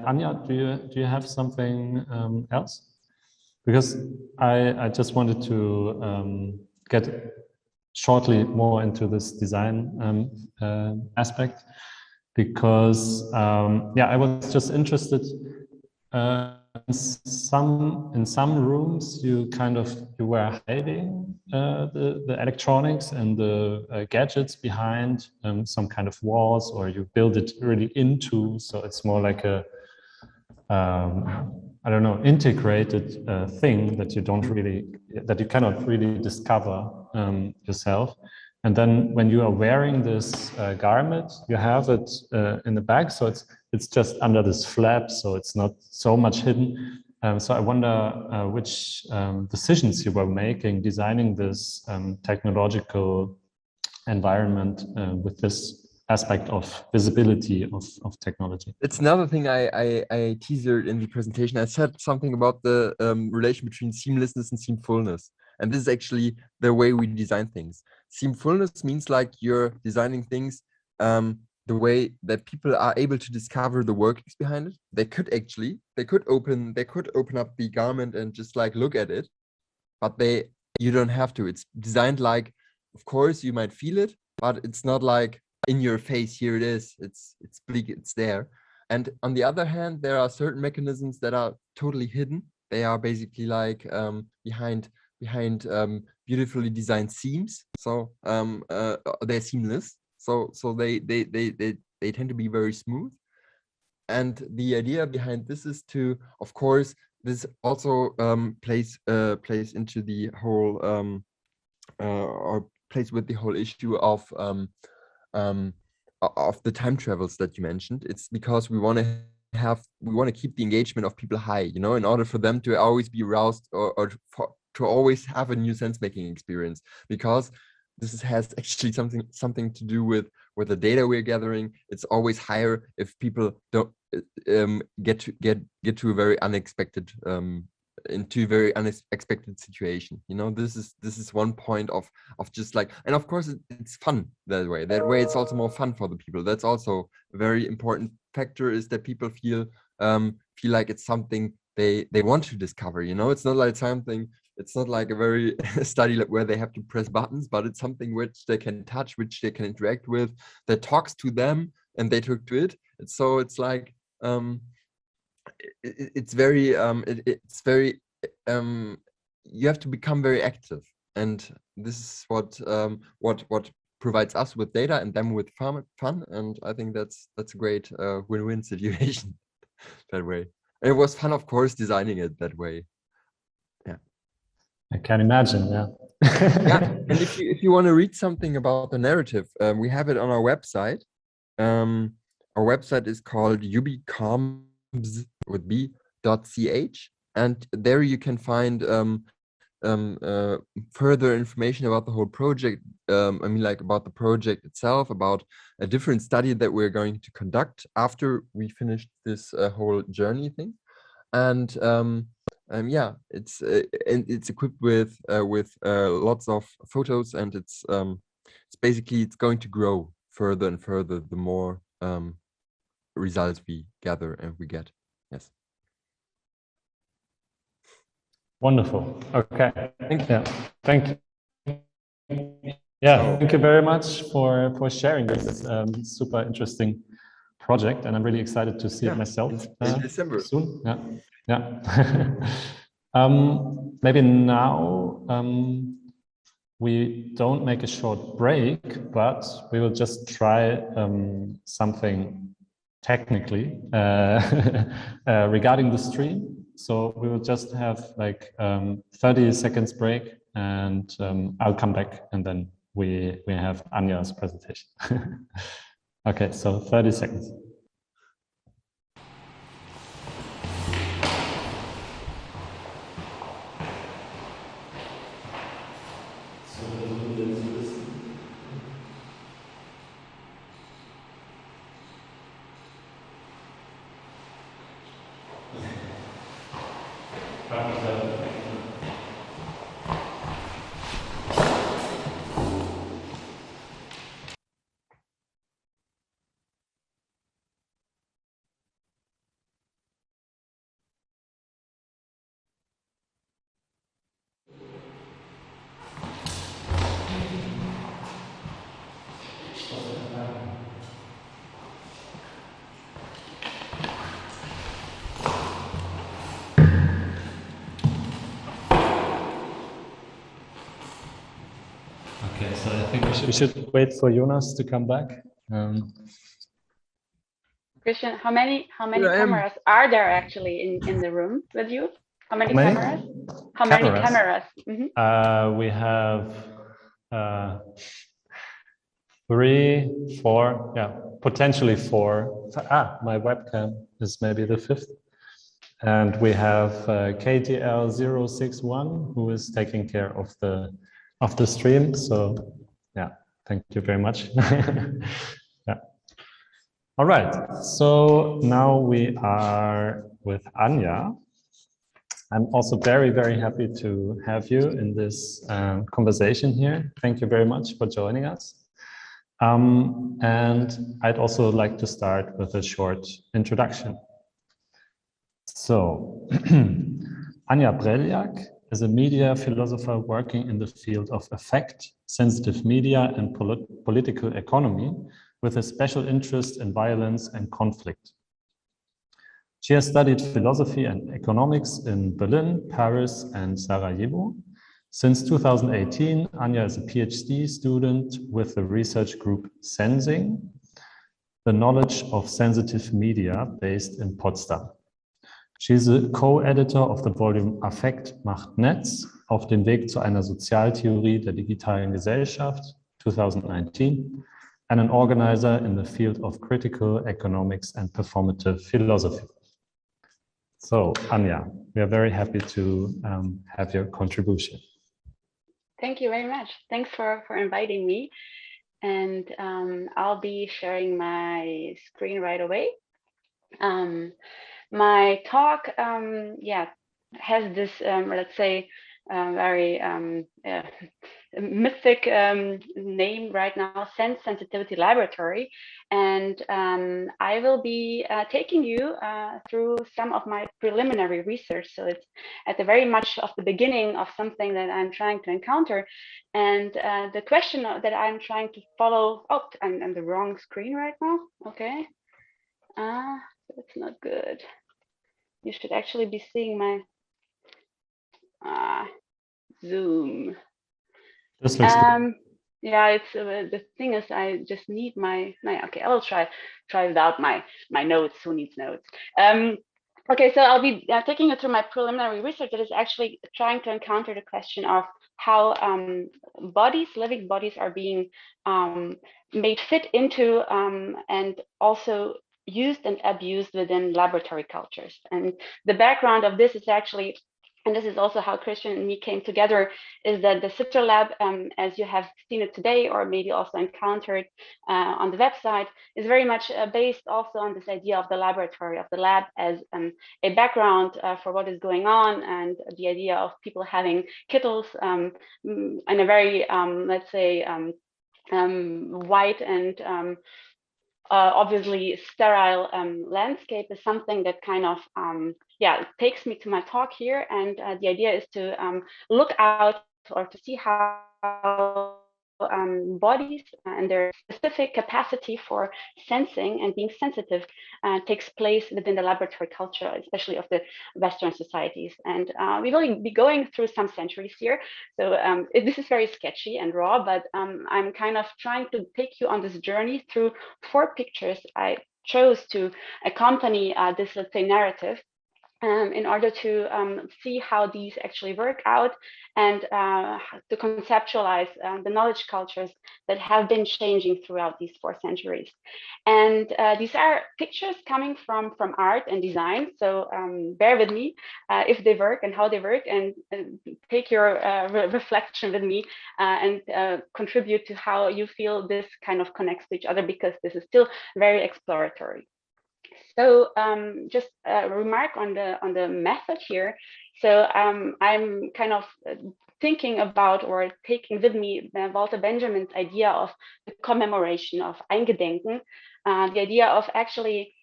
Anja, do you have something else? Because I just wanted to get shortly more into this design aspect, because yeah, I was just interested. In some rooms, you were hiding the electronics and the gadgets behind some kind of walls, or you build it really into, so it's more like a I don't know, integrated thing that you cannot really discover yourself. And then when you are wearing this garment, you have it in the back, so it's just under this flap, so it's not so much hidden. So I wonder which decisions you were making designing this technological environment with this aspect of visibility of technology. It's another thing I teasered in the presentation. I said something about the relation between seamlessness and seamfulness. And this is actually the way we design things. Seamfulness means like you're designing things the way that people are able to discover the workings behind it. They could open up the garment and just like look at it, but you don't have to. It's designed like, of course you might feel it, but it's not like in your face, here it is, it's bleak, it's there. And on the other hand, there are certain mechanisms that are totally hidden. They are basically like behind beautifully designed seams. So they're seamless. So they they tend to be very smooth. And the idea behind this is to, of course, this also plays into the whole or plays with the whole issue of the time travels that you mentioned. It's because we want to keep the engagement of people high, you know, in order for them to always be aroused or to always have a new sense-making experience, because this has actually something to do with the data we're gathering. It's always higher if people don't get to a very unexpected into a very unexpected situation. You know, this is one point of just like, and of course it's fun that way. That way it's also more fun for the people. That's also a very important factor, is that people feel like it's something they want to discover. You know, it's not like something. It's not like a very study where they have to press buttons, but it's something which they can touch, which they can interact with, that talks to them and they talk to it. It's like it's very you have to become very active, and this is what provides us with data and them with fun. And I think that's a great win-win situation that way. And it was fun, of course, designing it that way. I can imagine, yeah. Yeah, and if you want to read something about the narrative, we have it on our website. Our website is called ubiquitous with b.ch, and there you can find further information about the whole project. I mean, like about the project itself, about a different study that we're going to conduct after we finish this whole journey thing, and yeah, it's equipped with lots of photos, and it's basically, it's going to grow further and further the more results we gather and we get. Yes. Wonderful. Okay. Thank you. Thank you. Yeah, thank you very much for sharing this super interesting project, and I'm really excited to see it myself in December soon. Yeah. Maybe now we don't make a short break, but we will just try something technically regarding the stream. So we will just have like 30 seconds break, and I'll come back, and then we have Anja's presentation. Okay, so 30 seconds. So I think we should wait for Jonas to come back. Christian, how many cameras are there actually in the room with you? How many cameras? How many cameras? Mm-hmm. We have 3, 4, yeah, potentially 4. My webcam is maybe the 5th. And we have KTL061, who is taking care of the stream. So yeah, thank you very much. Yeah. All right, so now we are with Anja. I'm also very, very happy to have you in this conversation here. Thank you very much for joining us. And I'd also like to start with a short introduction. So, Anja Breljak is a media philosopher working in the field of affect, sensitive media, and political economy, with a special interest in violence and conflict. She has studied philosophy and economics in Berlin, Paris, and Sarajevo. Since 2018, Anja is a PhD student with the research group Sensing. the knowledge of sensitive media based in Potsdam. She's a co-editor of the volume Affekt macht Netz, auf dem Weg zu einer Sozialtheorie der digitalen Gesellschaft, 2019, and an organizer in the field of critical economics and performative philosophy. So, Anja, we are very happy to have your contribution. Thank you very much. Thanks for inviting me. And I'll be sharing my screen right away. My talk, has this, let's say, very mythic name right now, Sense Sensitivity Laboratory. And I will be taking you through some of my preliminary research. So it's at the very much of the beginning of something that I'm trying to encounter. And the question that I'm trying to follow, oh, I'm on the wrong screen right now. Okay. That's not good. You should actually be seeing my Zoom. This looks good. Yeah, it's the thing is I just need my okay, I will try without my notes. Who needs notes? Okay, so I'll be taking you through my preliminary research that is actually trying to encounter the question of how living bodies are being made fit into and also used and abused within laboratory cultures. And the background of this is actually, and this is also how Christian and me came together, is that the CYTTERdatalab, as you have seen it today, or maybe also encountered on the website, is very much based also on this idea of the laboratory, of the lab as a background for what is going on, and the idea of people having kittles in a very, let's say, white and obviously sterile landscape is something that kind of takes me to my talk here. And the idea is to look out or to see how bodies and their specific capacity for sensing and being sensitive takes place within the laboratory culture, especially of the Western societies. And we will be going through some centuries here. So this is very sketchy and raw, but I'm kind of trying to take you on this journey through 4 pictures I chose to accompany this, let's say, narrative. In order to see how these actually work out and to conceptualize the knowledge cultures that have been changing throughout these 4 centuries. And these are pictures coming from art and design. So bear with me if they work and how they work, and take your reflection with me and contribute to how you feel this kind of connects to each other, because this is still very exploratory. So just a remark on the method here. So I'm kind of thinking about, or taking with me, Walter Benjamin's idea of the commemoration, of Eingedenken, the idea of actually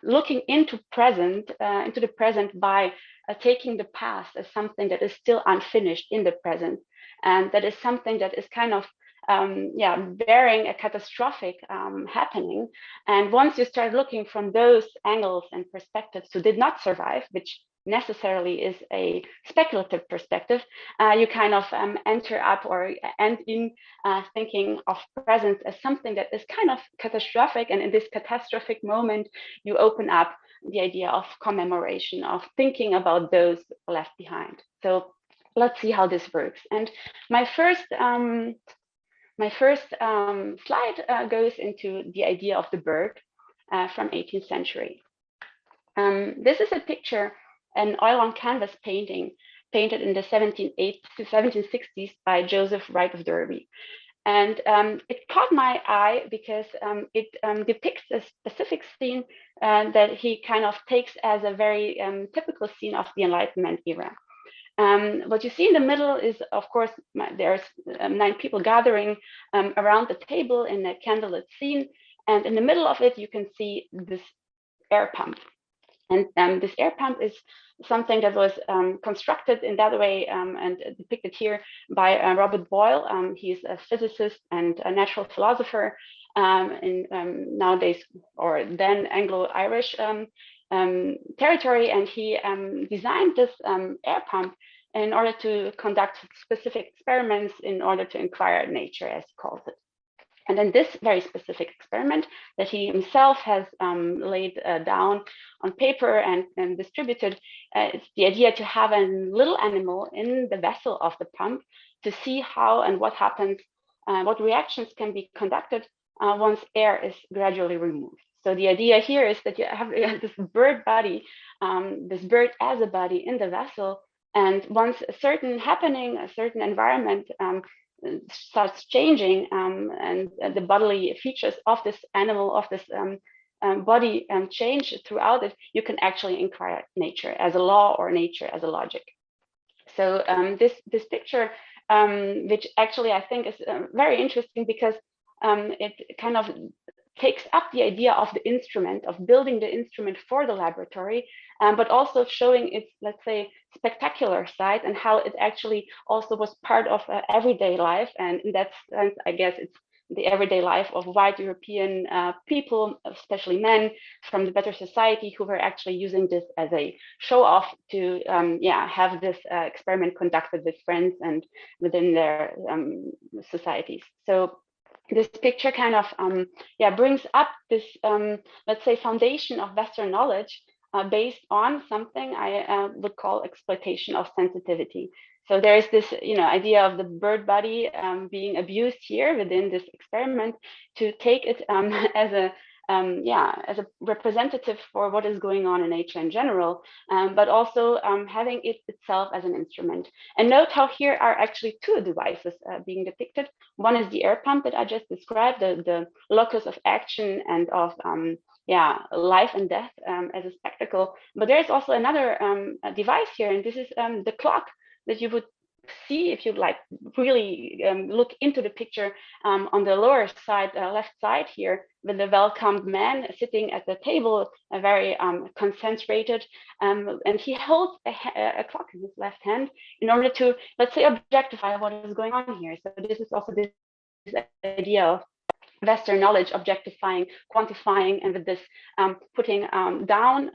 looking into the present by taking the past as something that is still unfinished in the present, and that is something that is kind of bearing a catastrophic happening. And once you start looking from those angles and perspectives who did not survive, which necessarily is a speculative perspective, you kind of enter up or end in thinking of presence as something that is kind of catastrophic. And in this catastrophic moment, you open up the idea of commemoration, of thinking about those left behind. So let's see how this works. And my first slide goes into the idea of the bird from 18th century. This is a picture, an oil on canvas painting painted in the 1760s by Joseph Wright of Derby. And it caught my eye because it depicts a specific scene that he kind of takes as a very typical scene of the Enlightenment era. What you see in the middle is, of course, there's 9 people gathering around the table in a candlelit scene. And in the middle of it, you can see this air pump. And this air pump is something that was constructed in that way and depicted here by Robert Boyle. He's a physicist and a natural philosopher in nowadays, or then Anglo-Irish territory. And he designed this air pump in order to conduct specific experiments in order to inquire nature, as he calls it. And in this very specific experiment that he himself has laid down on paper and distributed, it's the idea to have a little animal in the vessel of the pump to see how and what happens, what reactions can be conducted once air is gradually removed. So the idea here is that you have this bird body, this bird as a body in the vessel, and once a certain happening, a certain environment starts changing, and the bodily features of this animal, of this body change throughout it, you can actually inquire nature as a law or nature as a logic. So this picture, which actually I think is very interesting because it kind of takes up the idea of the instrument, of building the instrument for the laboratory, but also showing its, let's say, spectacular side and how it actually also was part of everyday life. And in that sense, I guess it's the everyday life of white European people, especially men from the better society, who were actually using this as a show off to have this experiment conducted with friends and within their societies. So this picture kind of brings up this, let's say, foundation of Western knowledge based on something I would call exploitation of sensitivity. So there is this, idea of the bird body being abused here within this experiment to take it as a representative for what is going on in nature in general, but also having it itself as an instrument. And note how here are actually two devices being depicted. One is the air pump that I just described, the locus of action and of life and death as a spectacle. But there's also another device here, and this is the clock that you would see if you like really look into the picture on the lower side, left side here, with the welcomed man sitting at the table, very concentrated, and he holds a clock in his left hand in order to, let's say, objectify what is going on here. So this is also this idea of Western knowledge objectifying, quantifying, and with this putting down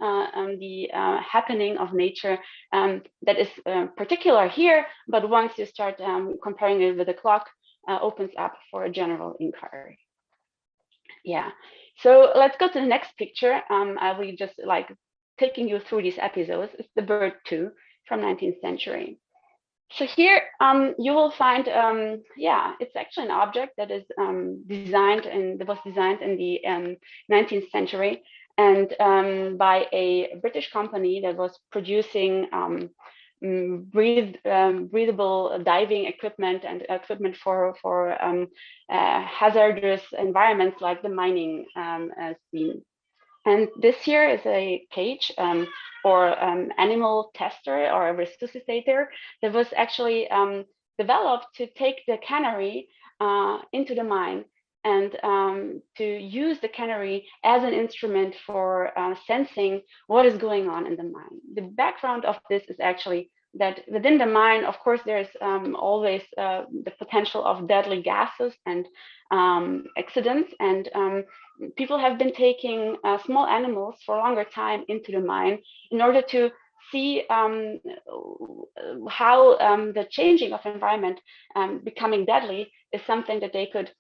the happening of nature that is particular here, but once you start comparing it with the clock, opens up for a general inquiry. Yeah, so let's go to the next picture. I will just like taking you through these episodes. It's the bird 2 from 19th century. So here you will find, it's actually an object that is designed in the 19th century, and by a British company that was producing breathable diving equipment and equipment for hazardous environments like the mining scene. And this here is a cage or animal tester or a resuscitator that was actually developed to take the canary into the mine and to use the canary as an instrument for sensing what is going on in the mine. The background of this is actually that within the mine, of course, there's always the potential of deadly gases and accidents, and people have been taking small animals for a longer time into the mine in order to see how the changing of environment becoming deadly is something that they could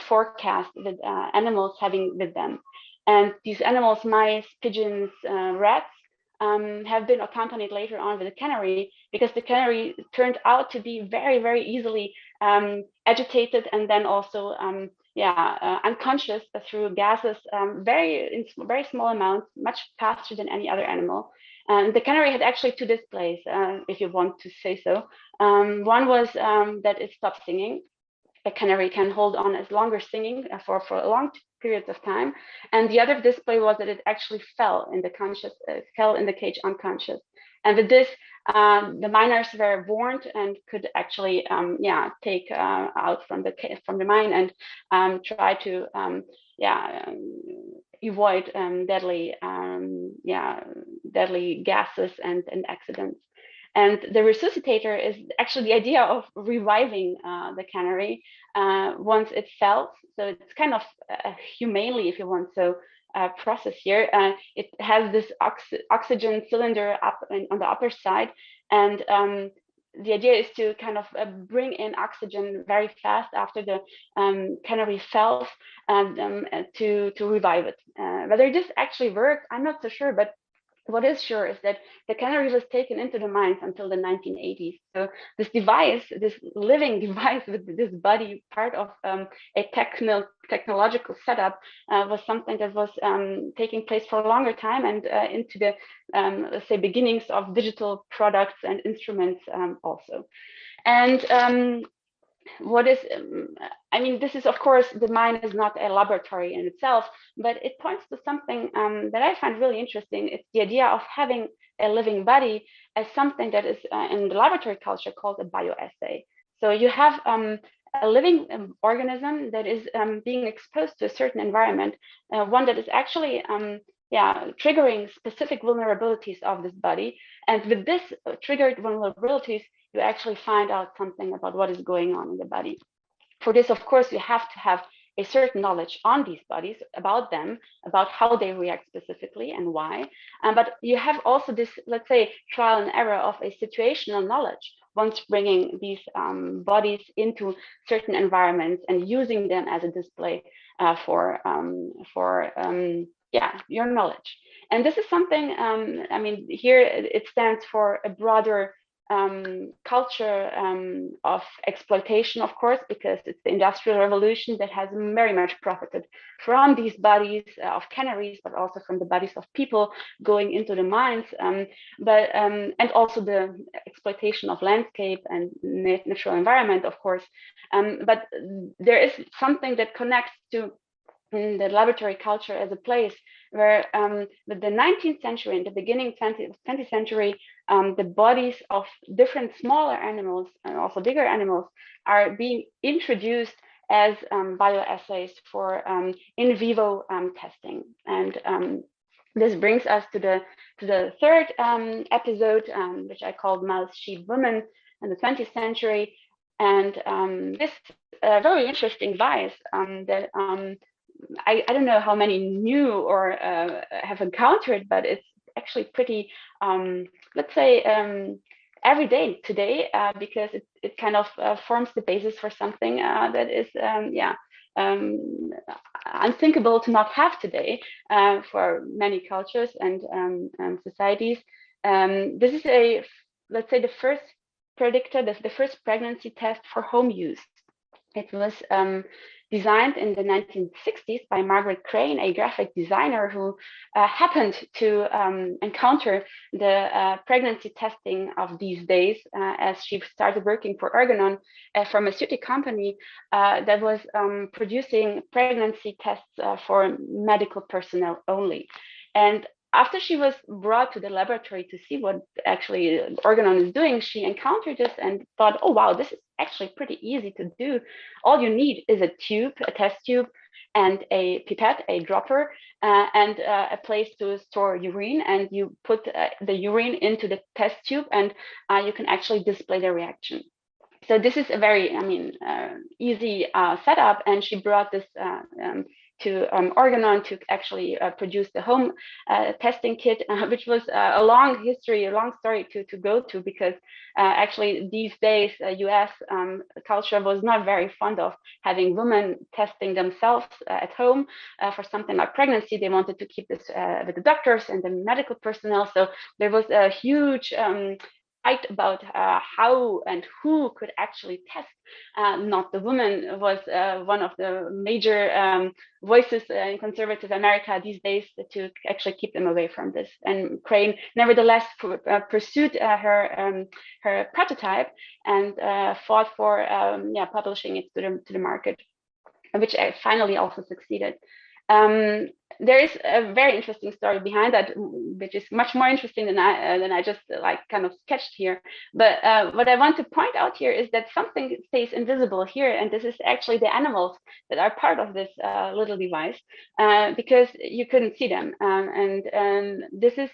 forecast with animals having with them. And these animals, mice, pigeons, rats, have been accompanied later on with the canary, because the canary turned out to be very, very easily agitated and then also unconscious through gases, in very small amounts, much faster than any other animal. And the canary had actually two displays, if you want to say so. One was that it stopped singing. A canary can hold on as longer singing for a long periods of time, and the other display was that it actually fell in the cage unconscious. And with this, the miners were warned and could actually take out from the mine and try to avoid deadly gases and accidents. And the resuscitator is actually the idea of reviving the canary once it fell. So it's kind of humanely, if you want so, process here. It has this oxygen cylinder up on the upper side, and the idea is to kind of bring in oxygen very fast after the cannery fells and to revive it. Whether this actually worked, I'm not so sure, but what is sure is that the cannery was taken into the mines until the 1980s. So this device, this living device with this body, part of a technological setup, was something that was taking place for a longer time and into the, let's say, beginnings of digital products and instruments also. And what is, I mean, this is, of course, the mine is not a laboratory in itself, but it points to something that I find really interesting. It's the idea of having a living body as something that is in the laboratory culture called a bioassay. So you have a living organism that is being exposed to a certain environment, one that is actually triggering specific vulnerabilities of this body. And with this triggered vulnerabilities, you actually find out something about what is going on in the body. For this, of course, you have to have a certain knowledge on these bodies, about them, about how they react specifically and why. But you have also this, let's say, trial and error of a situational knowledge, once bringing these bodies into certain environments and using them as a display for your knowledge. And this is something, I mean, here it stands for a broader culture of exploitation, of course, because it's the Industrial Revolution that has very much profited from these bodies of canneries, but also from the bodies of people going into the mines, and also the exploitation of landscape and natural environment, of course. But there is something that connects to the laboratory culture as a place where with the 19th century and the beginning 20th century, the bodies of different smaller animals and also bigger animals are being introduced as bioassays for in vivo testing. And this brings us to the third episode, which I called Mouse, Sheep, Women in the 20th century. And this very interesting device that I don't know how many knew or have encountered, but it's actually pretty, let's say, everyday today, because it kind of forms the basis for something that is, unthinkable to not have today for many cultures and societies. This is let's say, the first predictor, the first pregnancy test for home use. It was designed in the 1960s by Margaret Crane, a graphic designer who happened to encounter the pregnancy testing of these days as she started working for Ergonon, a pharmaceutical company that was producing pregnancy tests for medical personnel only. And after she was brought to the laboratory to see what actually Ergonon is doing, she encountered this and thought, oh, wow, this is actually pretty easy to do. All you need is a tube, a test tube, and a pipette, a dropper, and a place to store urine. And you put the urine into the test tube and you can actually display the reaction. So this is a very, easy setup. And she brought this to Ergonon to actually produce the home testing kit, which was a long history, a long story to go to, because actually these days US culture was not very fond of having women testing themselves at home for something like pregnancy. They wanted to keep this with the doctors and the medical personnel. So there was a huge fight about how and who could actually test. Not the woman was one of the major voices in conservative America these days to actually keep them away from this. And Crane nevertheless pursued her prototype and fought for publishing it to the market, which finally also succeeded. There is a very interesting story behind that, which is much more interesting than I just kind of sketched here. But what I want to point out here is that something stays invisible here, and this is actually the animals that are part of this little device, because you couldn't see them. And this is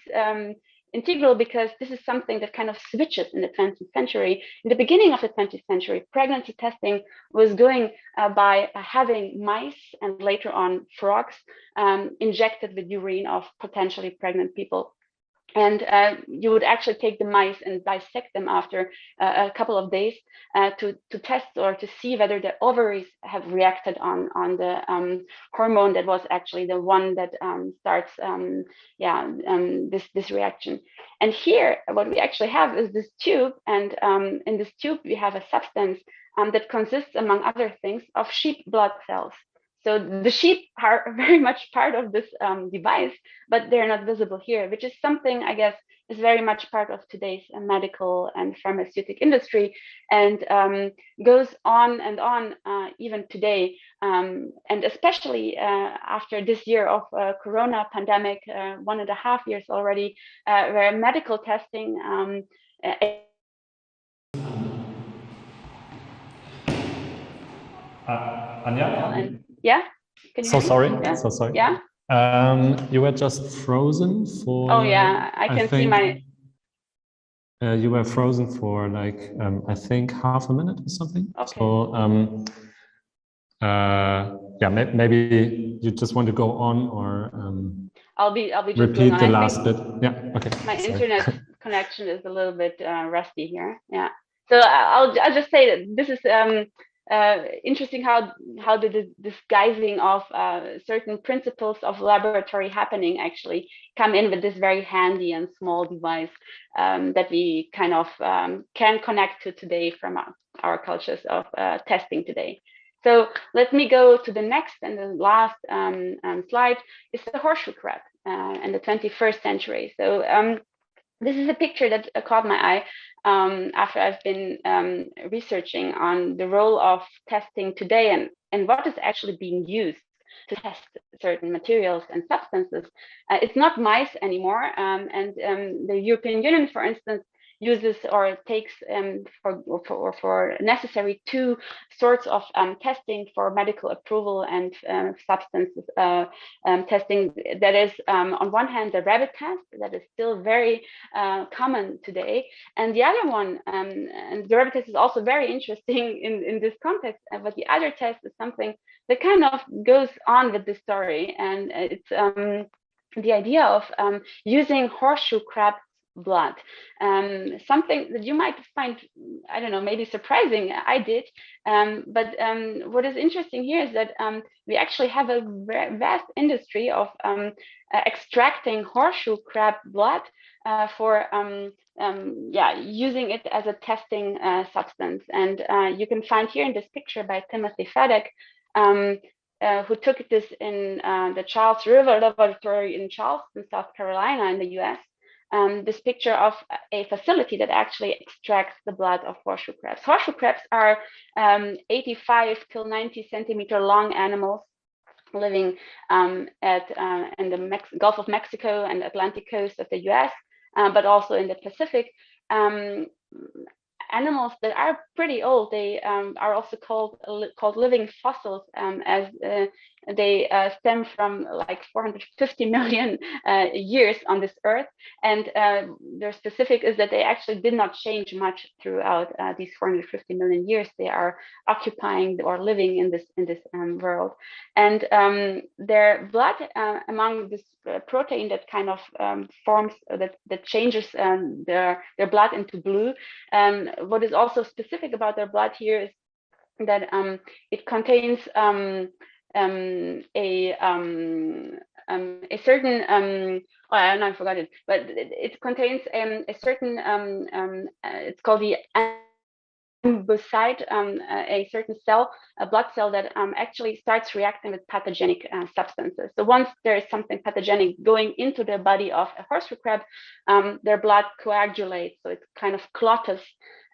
integral because this is something that kind of switches in the 20th century. In the beginning of the 20th century, pregnancy testing was going by having mice and later on frogs injected with urine of potentially pregnant people. And you would actually take the mice and dissect them after a couple of days to test or to see whether the ovaries have reacted on the hormone that was actually the one that starts this reaction. And here, what we actually have is this tube, and in this tube we have a substance that consists, among other things, of sheep blood cells. So the sheep are very much part of this device, but they're not visible here, which is something, I guess, is very much part of today's medical and pharmaceutical industry, and goes on and on even today. And especially after this year of Corona pandemic, 1.5 years already, where medical testing Anja? and yeah. Can you So hear me? sorry. Yeah. So sorry. Yeah. You were just frozen for. Oh yeah, I can see my. You were frozen for like I think half a minute or something. Okay. So yeah, maybe you just want to go on, or I'll be just repeat the last bit. Yeah. Okay. My Sorry. internet connection is a little bit rusty here. Yeah. So I'll just say that this is interesting how the disguising of certain principles of laboratory happening actually come in with this very handy and small device that we kind of can connect to today from our cultures of testing today. So let me go to the next and the last slide. Is the horseshoe crab in the 21st century. So this is a picture that caught my eye after I've been researching on the role of testing today and what is actually being used to test certain materials and substances. It's not mice anymore, and the European Union, for instance, uses or takes for necessary 2 sorts of testing for medical approval and substances testing. That is, on one hand, the rabbit test that is still very common today, and the other one, and the rabbit test is also very interesting in this context. But the other test is something that kind of goes on with the story, and it's the idea of using horseshoe crab blood, something that you might find, I don't know, maybe surprising. I did, but what is interesting here is that we actually have a vast industry of extracting horseshoe crab blood for using it as a testing substance. And you can find here in this picture by Timothy Fedek, who took this in the Charles River Laboratory in Charleston, South Carolina, in the US. This picture of a facility that actually extracts the blood of horseshoe crabs. Horseshoe crabs are 85 till 90 centimeter long animals living in the Gulf of Mexico and Atlantic coast of the US, but also in the Pacific. Animals that are pretty old. They are also called living fossils, as they stem from like 450 million years on this earth, and their specific is that they actually did not change much throughout these 450 million years. They are occupying or living in this world, and their blood, among this protein that kind of forms that changes their blood into blue. What is also specific about their blood here is that it contains a certain I forgot it, but it contains a certain it's called the ambocyte, a certain cell, a blood cell that actually starts reacting with pathogenic substances. So once there is something pathogenic going into the body of a horseshoe crab, their blood coagulates, so it kind of clots.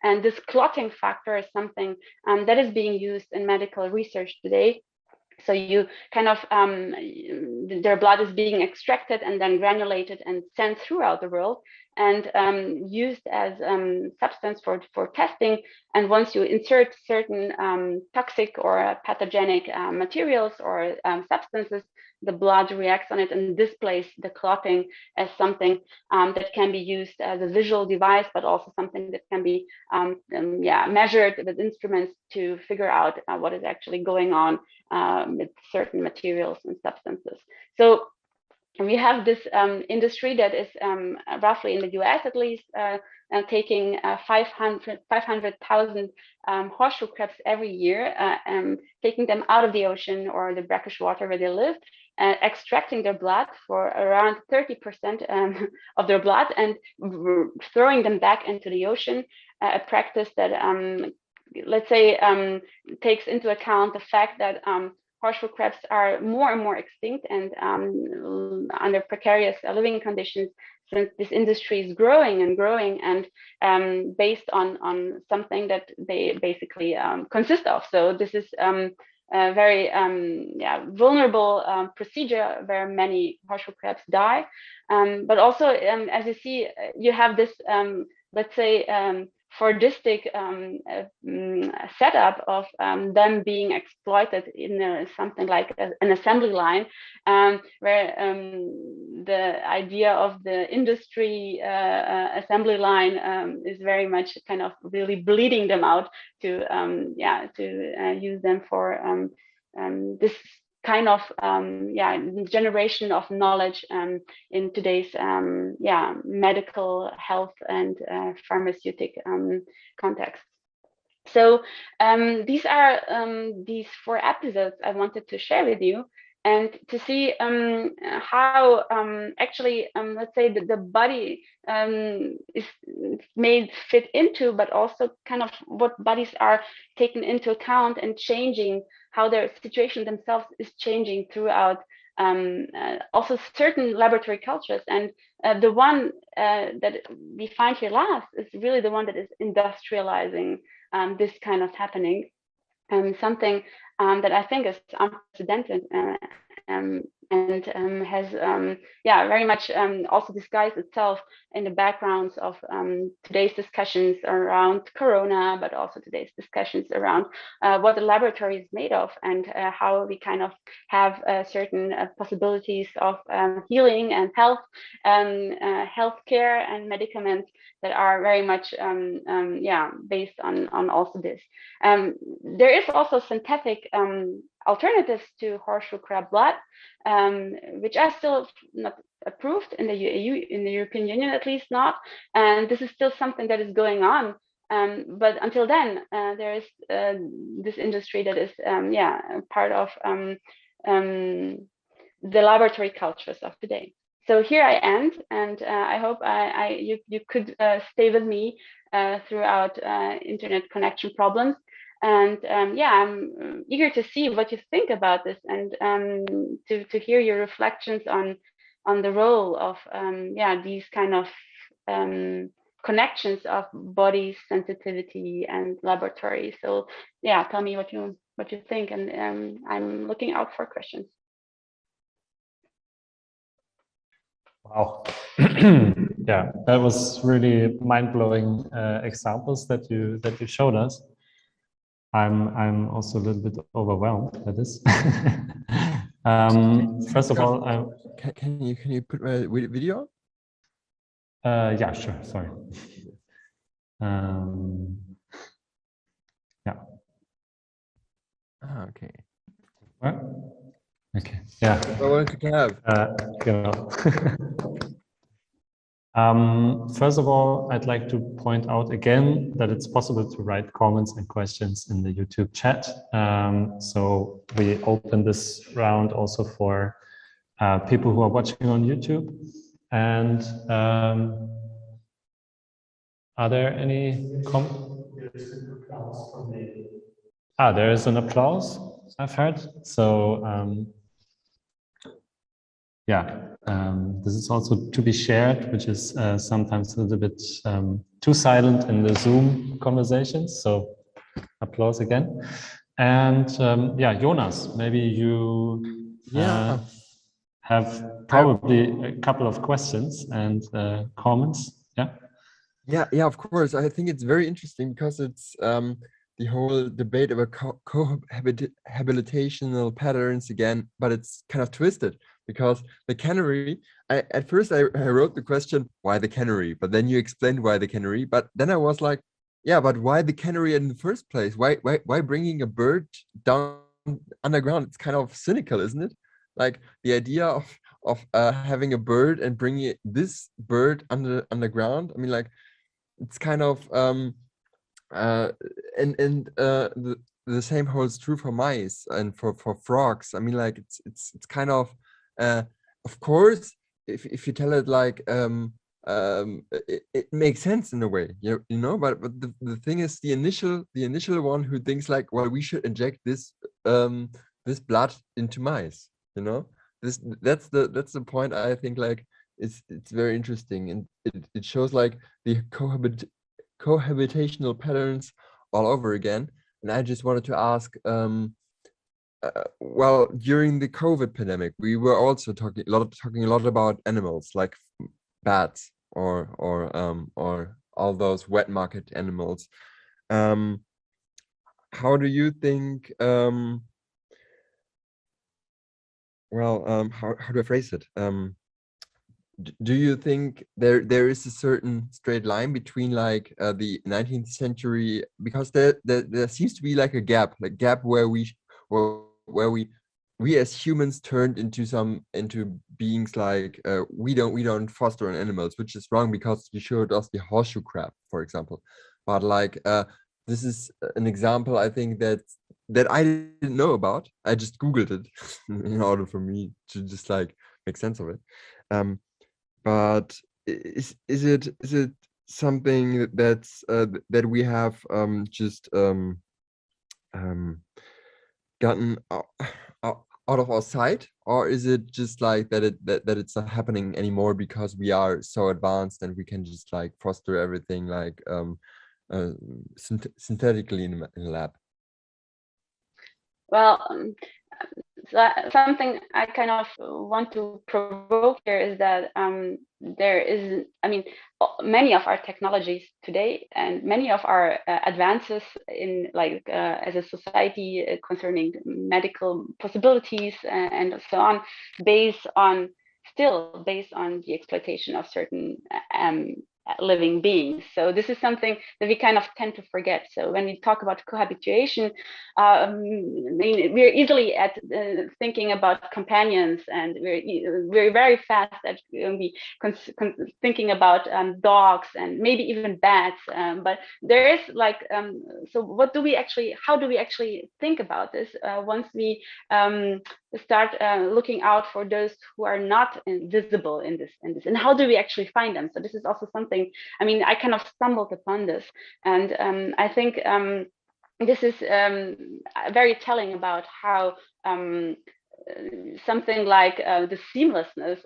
And this clotting factor is something that is being used in medical research today. So you kind of, their blood is being extracted and then granulated and sent throughout the world and used as substance for testing. And once you insert certain toxic or pathogenic materials or substances, the blood reacts on it and displays the clotting as something that can be used as a visual device, but also something that can be measured with instruments to figure out what is actually going on with certain materials and substances. So we have this industry that is roughly in the US at least taking 500,000 horseshoe crabs every year, taking them out of the ocean or the brackish water where they live, extracting their blood for around 30% of their blood and throwing them back into the ocean, a practice that, let's say, takes into account the fact that horseshoe crabs are more and more extinct and under precarious living conditions, since this industry is growing and growing and based on something that they basically consist of. So this is a very vulnerable procedure where many horseshoe crabs die. But also, as you see, you have this, let's say, Fordistic setup of them being exploited in something like an assembly line, where the idea of the industry assembly line is very much kind of really bleeding them out to use them for this kind of generation of knowledge in today's medical health and pharmaceutic context. So these are these 4 episodes I wanted to share with you, and to see how actually let's say the body is made fit into, but also kind of what bodies are taken into account and changing, how their situation themselves is changing throughout also certain laboratory cultures. And the one that we find here last is really the one that is industrializing this kind of happening, something that I think is unprecedented and has very much also disguised itself in the backgrounds of today's discussions around Corona, but also today's discussions around what the laboratory is made of, and how we kind of have certain possibilities of healing and health, healthcare and medicaments that are very much based on also this. There is also synthetic alternatives to horseshoe crab blood, which are still not approved in the EU, in the European Union at least not, and this is still something that is going on. But until then, there is this industry that is part of the laboratory cultures of today. So here I end, and I hope you could stay with me throughout internet connection problems. And I'm eager to see what you think about this, and to hear your reflections on the role of these kind of connections of body sensitivity and laboratory. So tell me what you think, and I'm looking out for questions. Wow. Yeah, that was really mind-blowing examples that you showed us. I'm also a little bit overwhelmed by this. First of all, can you put my video? Yeah, sure. Sorry. Yeah. Okay. What? Okay. Yeah. I wanted to have. First of all, I'd like to point out again that it's possible to write comments and questions in the YouTube chat. So we open this round also for people who are watching on YouTube. And are there any comments? There is an applause, I've heard. So this is also to be shared, which is sometimes a little bit too silent in the Zoom conversations. So applause again. And Jonas, maybe you have probably a couple of questions and comments. Yeah, of course. I think it's very interesting because it's the whole debate about cohabitational patterns again, but it's kind of twisted. Because the cannery, at first I wrote the question, why the cannery? But then you explained why the cannery. But then I was like, yeah, but why the cannery in the first place? Why bringing a bird down underground? It's kind of cynical, isn't it? Like the idea of having a bird and bringing this bird underground. I mean, like, it's kind of the same holds true for mice and for frogs. I mean, like, it's kind of course, if you tell it like it makes sense in a way, you know. But the thing is, the initial one who thinks like, well, we should inject this this blood into mice, you know. That's the point. I think like it's very interesting, and it shows like the cohabitational patterns all over again. And I just wanted to ask, well, during the COVID pandemic, we were also talking a lot about animals like bats or all those wet market animals. How do you think? How do I phrase it? Do you think there is a certain straight line between like the 19th century, because there seems to be like a gap where we as humans turned into beings like we don't foster on animals, which is wrong, because you showed us the horseshoe crab, for example. But like this is an example, I think, that I didn't know about. I just Googled it in order for me to just like make sense of it. But is it something that's that we have just gotten out of our sight, or is it just like that it's not happening anymore because we are so advanced and we can just like foster everything like synthetically in a lab? Well, something I kind of want to provoke here is that there is, I mean, many of our technologies today and many of our advances in like as a society concerning medical possibilities and so on, based on the exploitation of certain living beings. So this is something that we kind of tend to forget. So when we talk about cohabitation, I mean, we're easily at thinking about companions, and we're very fast at thinking about dogs and maybe even bats. But there is like, so what do we actually? How do we actually think about this once we start looking out for those who are not visible in this, and how do we actually find them? So this is also something, I mean, I kind of stumbled upon this, and I think this is very telling about how something like the seamlessness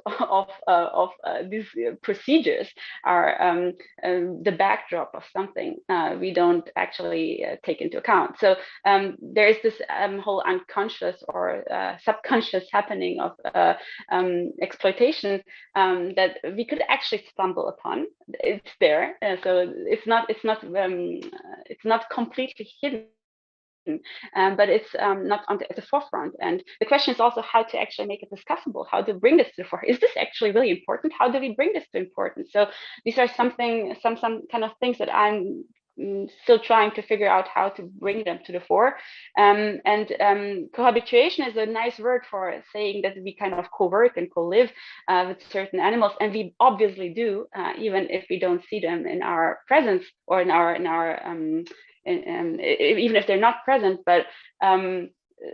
of these procedures are the backdrop of something we don't actually take into account. So there is this whole unconscious or subconscious happening of exploitation that we could actually stumble upon. It's there, so it's not completely hidden. But it's not at the forefront. And the question is also how to actually make it discussable, how to bring this to the fore. Is this actually really important? How do we bring this to importance? So these are some kind of things that I'm still trying to figure out how to bring them to the fore. Cohabitation is a nice word for saying that we kind of co-work and co-live with certain animals, and we obviously do, even if we don't see them in our presence or in our even if they're not present. But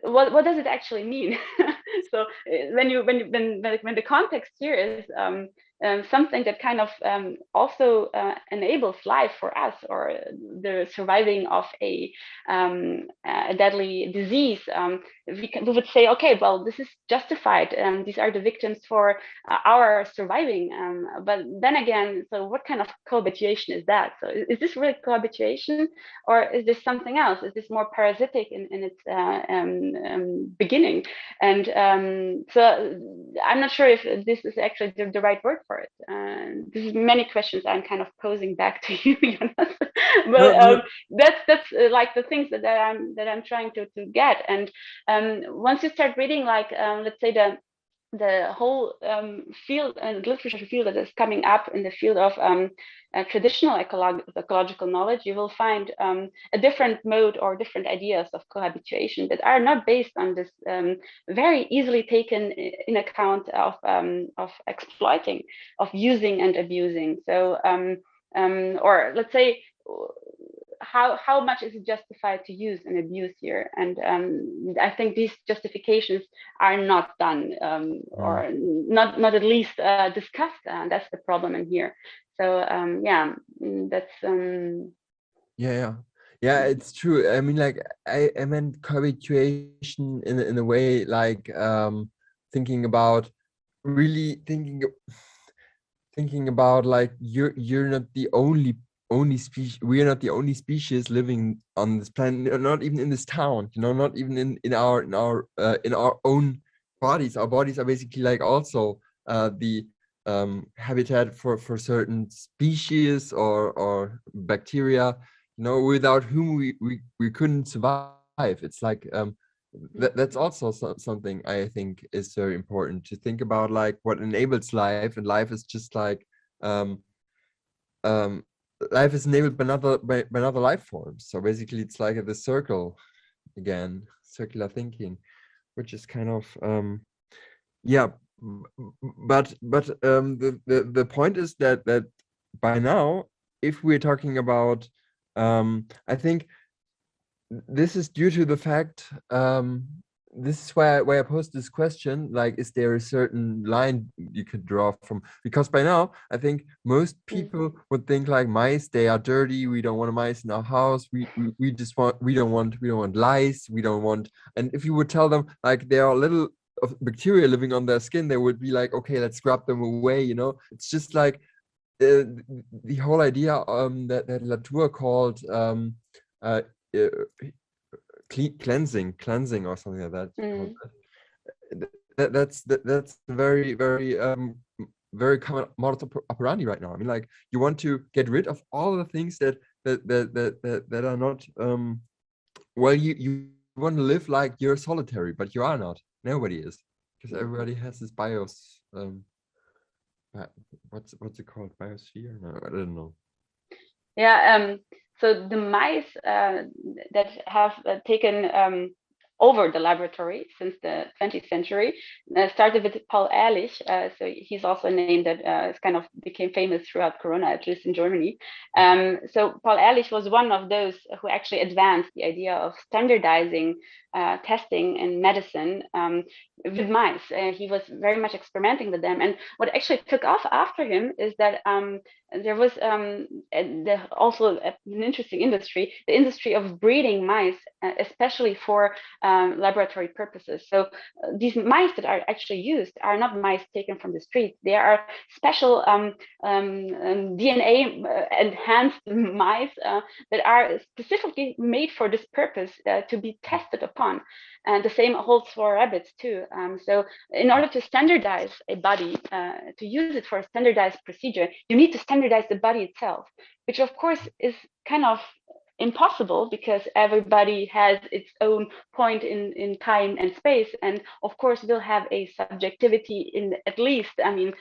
what does it actually mean? So when the context here is something that kind of also enables life for us, or the surviving of a deadly disease, we would say, okay, well, this is justified. These are the victims for our surviving. But then again, so what kind of cohabitation is that? So is this really cohabitation, or is this something else? Is this more parasitic in its beginning? And so I'm not sure if this is actually the right word for it. This is many questions I'm kind of posing back to you, Jonas. But that's like the things that I'm trying to get. And once you start reading, like let's say the whole field and literature field that is coming up in the field of traditional ecological knowledge, you will find a different mode or different ideas of cohabitation that are not based on this very easily taken in account of exploiting, of using and abusing. So, or let's say, how much is it justified to use and abuse here? And I think these justifications are not done, or not at least discussed. That's the problem in here. So yeah, that's yeah, it's true. I mean, like I meant cohabitation in a way like thinking about thinking about like you're not the only species. We are not the only species living on this planet, not even in this town, you know, not even in our own bodies. Our bodies are basically like also the habitat for certain species or bacteria, you know, without whom we couldn't survive. It's like that's also something I think is very important to think about, like what enables life. And life is just like life is enabled by another life forms. So basically it's like the circle again, circular thinking, which is kind of yeah. But the point is that by now, if we're talking about I think this is due to the fact this is why I posed this question, like, is there a certain line you could draw from? Because by now, I think most people would think like mice, they are dirty. We don't want mice in our house. We don't want lice. We don't want. And if you would tell them like there are little of bacteria living on their skin, they would be like, okay, let's scrub them away. You know, it's just like the whole idea that Latour called cleansing or something like that. That's very very common modus operandi right now. I mean, like, you want to get rid of all the things that are not well, you want to live like you're solitary, but you are not. Nobody is, because everybody has this bios what's it called, biosphere? No, I don't know. Yeah, so the mice that have taken over the laboratory since the 20th century started with Paul Ehrlich. So he's also a name that kind of became famous throughout Corona, at least in Germany. So Paul Ehrlich was one of those who actually advanced the idea of standardizing testing in medicine with mice. He was very much experimenting with them. And what actually took off after him is that there was also an interesting industry, the industry of breeding mice, especially for laboratory purposes. So these mice that are actually used are not mice taken from the street. They are special DNA enhanced mice that are specifically made for this purpose to be tested upon. And the same holds for rabbits too. So in order to standardize a body, to use it for a standardized procedure, you need to standardize the body itself, which of course is kind of impossible because everybody has its own point in time and space, and of course will have a subjectivity in at least, I mean,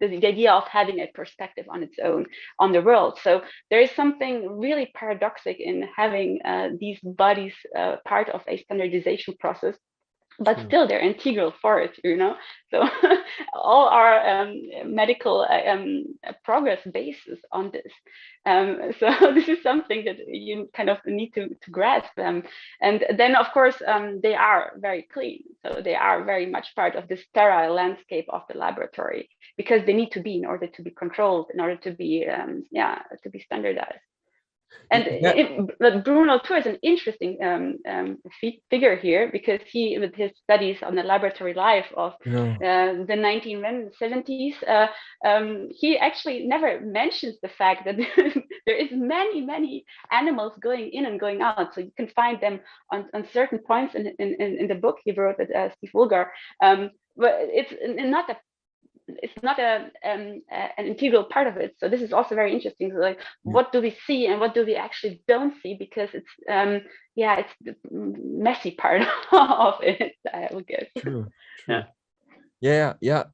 the idea of having a perspective on its own on the world. So there is something really paradoxic in having these bodies part of a standardization process, but still they're integral for it, you know. So all our medical progress bases on this. So this is something that you kind of need to grasp. And then, of course, they are very clean. So they are very much part of the sterile landscape of the laboratory, because they need to be in order to be controlled, in order to be, to be standardized. And Bruno Latour is an interesting figure here, because he, with his studies on the laboratory life of the 1970s, he actually never mentions the fact that there is many animals going in and going out. So you can find them on certain points in the book he wrote with Steve Woolgar. But it's not an integral part of it. So this is also very interesting. Like, what do we see and what do we actually don't see? Because it's it's the messy part of it, I would guess. True. Yeah. Yeah, yeah.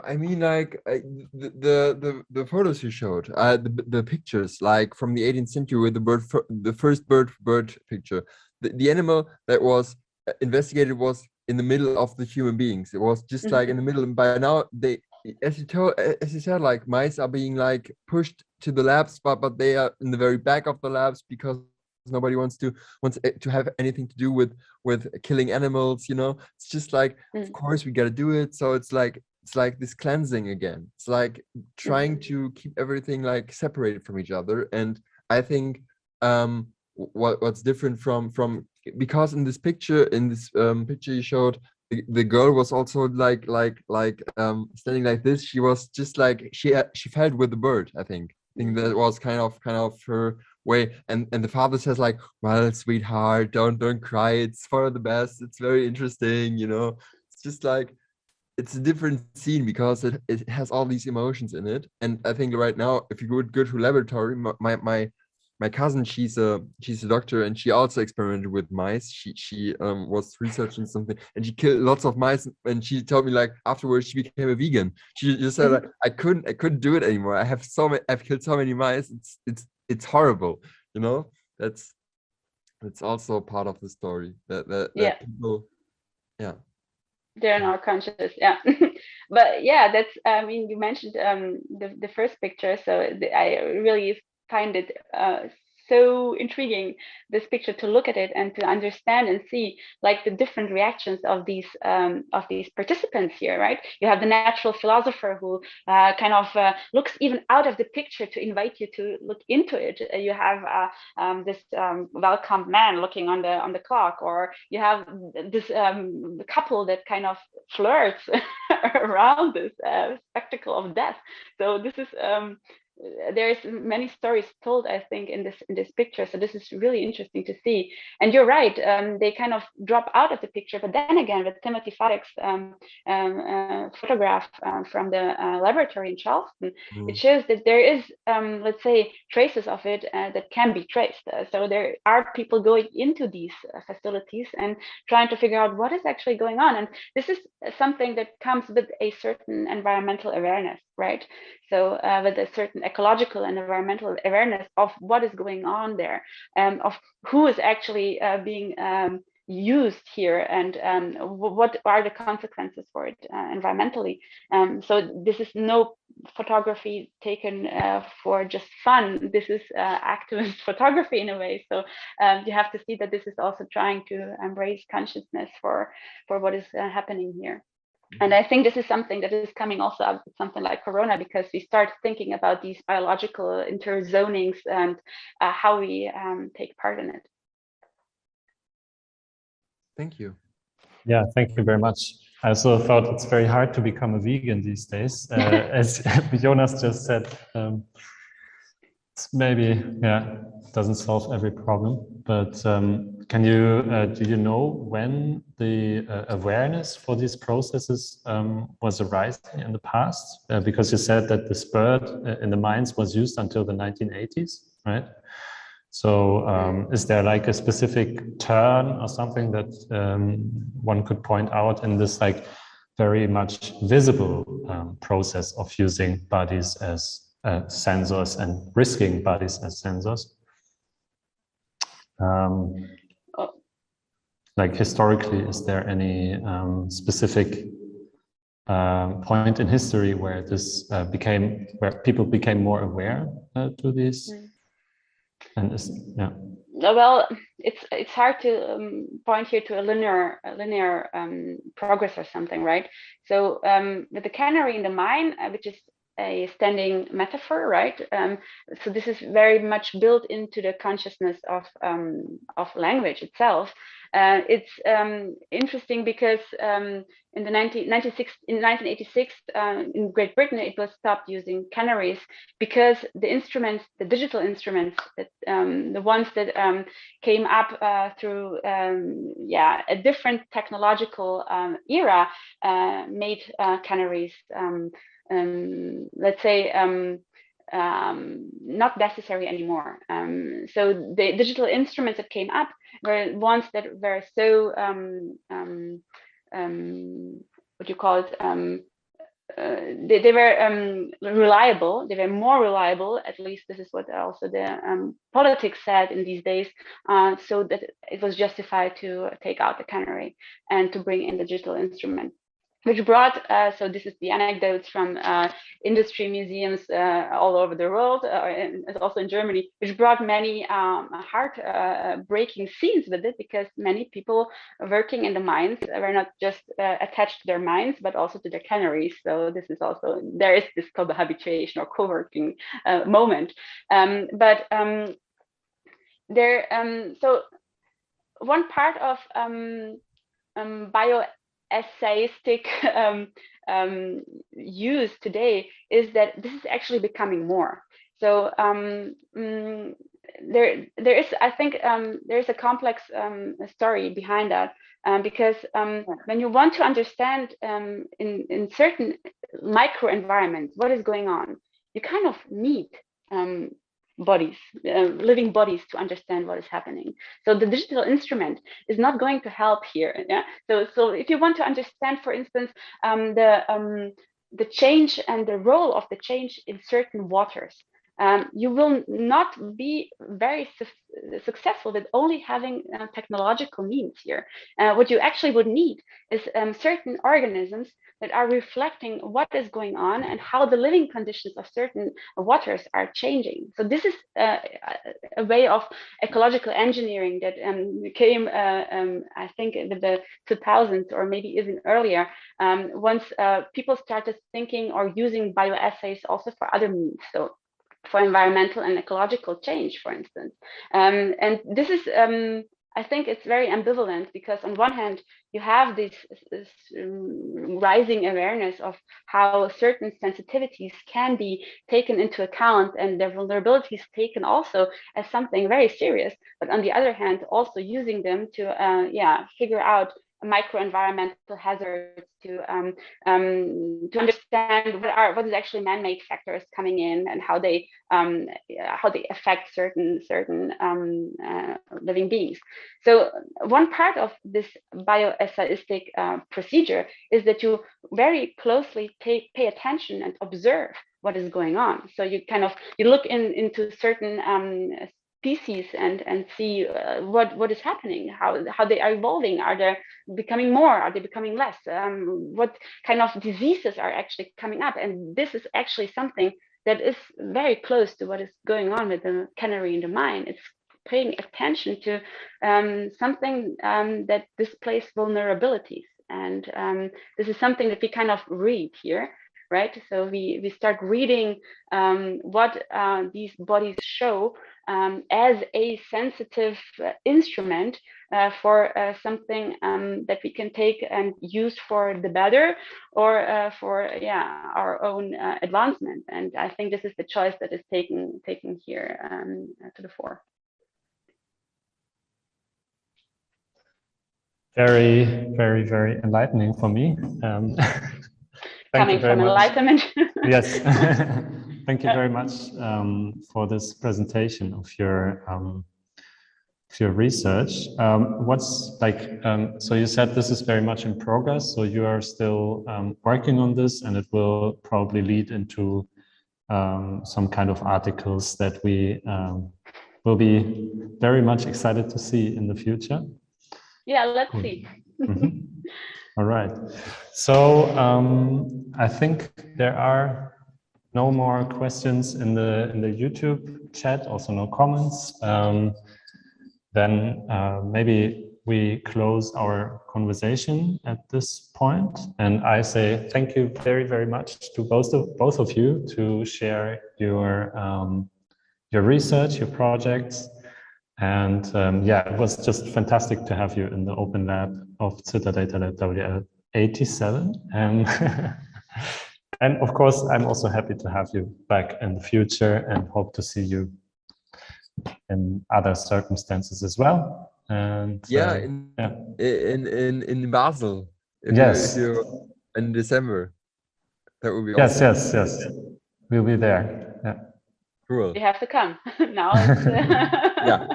I mean, like the photos you showed, the pictures, like from the 18th century with the the first bird picture. The animal that was investigated was in the middle of the human beings. It was just like in the middle. And by now, they, as you said, like mice are being like pushed to the labs, but they are in the very back of the labs because nobody wants to have anything to do with killing animals. You know, it's just like, of course we got to do it. So it's like this cleansing again. It's like trying to keep everything like separated from each other. And I think what's different from because in this picture picture you showed, the girl was also like standing like this. She was just like she felt with the bird. I think that was kind of her way. And the father says like, well, sweetheart, don't cry, it's for the best, it's very interesting, you know. It's just like, it's a different scene because it has all these emotions in it. And I think right now, if you go to laboratory, my cousin, she's a doctor, and she also experimented with mice. She was researching something, and she killed lots of mice. And she told me like afterwards she became a vegan. She just said like, I couldn't do it anymore. I've killed so many mice. It's horrible. You know, that's also part of the story that people, yeah. They're in our consciousness, yeah. But yeah, that's, I mean, you mentioned the first picture, so I really find it so intriguing, this picture, to look at it and to understand and see like the different reactions of these participants here, right? You have the natural philosopher who kind of looks even out of the picture to invite you to look into it. You have this welcome man looking on the clock, or you have this couple that kind of flirts around this spectacle of death. So this is there's many stories told, I think, in this picture. So this is really interesting to see. And you're right, they kind of drop out of the picture. But then again, with Timothy Fadek's photograph from the laboratory in Charleston, it shows that there is, let's say, traces of it that can be traced. So there are people going into these facilities and trying to figure out what is actually going on. And this is something that comes with a certain environmental awareness, right? So with a certain ecological and environmental awareness of what is going on there, of who is actually being used here, and what are the consequences for it environmentally. So this is no photography taken for just fun. This is activist photography in a way. So you have to see that this is also trying to embrace consciousness for what is happening here. And I think this is something that is coming also out with something like Corona, because we start thinking about these biological interzonings and how we take part in it. Thank you. Yeah, thank you very much. I also thought it's very hard to become a vegan these days. As Jonas just said, maybe, yeah, doesn't solve every problem. But can you, do you know when the awareness for these processes was arising in the past? Because you said that the bird in the mines was used until the 1980s, right? So is there like a specific turn or something that one could point out in this like very much visible process of using bodies as sensors and risking bodies as sensors? Like historically, is there any specific point in history where this where people became more aware to these? And yeah. Well, it's hard to point here to a linear progress or something, right? So with the cannery in the mine, which is a standing metaphor, right? So this is very much built into the consciousness of language itself. It's interesting because in 1986, in Great Britain, it was stopped using canneries because the instruments, the digital instruments, that, the ones that came up through a different technological era, made canneries, let's say, not necessary anymore. So the digital instruments that came up were ones that were so what you call it, they were reliable. They were more reliable. At least this is what also the politics said in these days. So that it was justified to take out the canary and to bring in the digital instrument, which brought, so this is the anecdotes from industry museums all over the world, and also in Germany, which brought many heart-breaking scenes with it, because many people working in the mines were not just attached to their mines, but also to their canaries. So this is also, there is this cohabitation or co-working moment. So one part of bioessayistic use today is that this is actually becoming more. So there is, I think, there is a complex story behind that, because when you want to understand in certain microenvironments what is going on, you kind of need bodies, living bodies, to understand what is happening. So the digital instrument is not going to help here. Yeah. So if you want to understand, for instance, the change and the role of the change in certain waters, you will not be very successful with only having technological means here. What you actually would need is certain organisms that are reflecting what is going on and how the living conditions of certain waters are changing. So this is a way of ecological engineering that came, I think, in the 2000s or maybe even earlier, once people started thinking or using bioassays also for other means. So for environmental and ecological change, for instance. And this is, I think it's very ambivalent, because on one hand, you have this rising awareness of how certain sensitivities can be taken into account and their vulnerabilities taken also as something very serious. But on the other hand, also using them to figure out microenvironmental hazards, to understand what is actually man-made factors coming in and how they affect certain living beings. So one part of this bioessayistic procedure is that you very closely pay attention and observe what is going on. So you look into certain species and see what is happening, how they are evolving. Are they becoming more? Are they becoming less? What kind of diseases are actually coming up? And this is actually something that is very close to what is going on with the canary in the mine. It's paying attention to something that displays vulnerabilities. And this is something that we kind of read here, right? So we start reading what these bodies show as a sensitive instrument for something that we can take and use for the better, or for our own advancement. And I think this is the choice that is taken here to the fore. Very, very, very enlightening for me. Coming from enlightenment. Yes. Thank you very much for this presentation of your research. So you said this is very much in progress, so you are still working on this, and it will probably lead into some kind of articles that we will be very much excited to see in the future. Yeah, let's see. Mm-hmm. All right. So I think there are no more questions in the YouTube chat, also no comments. Then maybe we close our conversation at this point. And I say thank you very, very much to both of you to share your research, your projects. And it was just fantastic to have you in the Open Lab of CYTTERdatalab WL87. And of course, I'm also happy to have you back in the future and hope to see you in other circumstances as well. And in Basel. If you're in December, that would be awesome. Yes. We'll be there. Yeah. Cool. You have to come. Now it's Yeah,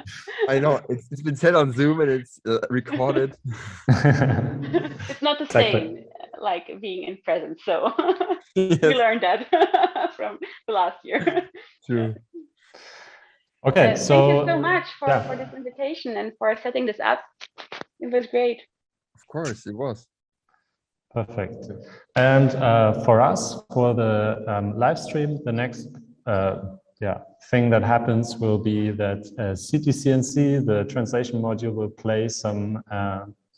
I know. It's been said on Zoom and it's recorded. it's not the same like being in presence. So we learned that from the last year. True. Okay, so thank you so much for this invitation and for setting this up. It was great. Of course, it was. Perfect. And for us, for the live stream, the next thing that happens will be that CTCNC, the translation module, will play some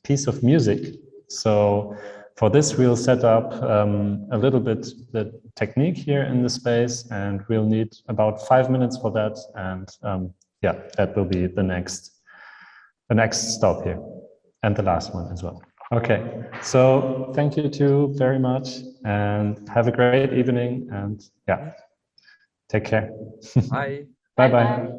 piece of music. So for this, we'll set up a little bit the technique here in the space, and we'll need about 5 minutes for that. And that will be the next stop here, and the last one as well. Okay, so thank you two very much, and have a great evening, and take care. Bye. Bye-bye.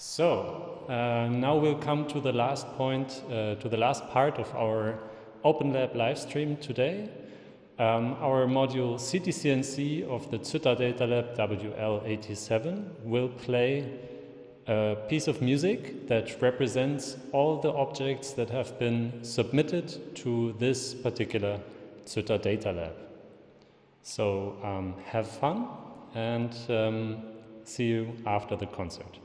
So now we'll come to the last point, to the last part of our OpenLab live stream today. Our module CTCNC of the CYTTERdatalab WL87 will play a piece of music that represents all the objects that have been submitted to this particular CYTTERdatalab. So have fun and see you after the concert.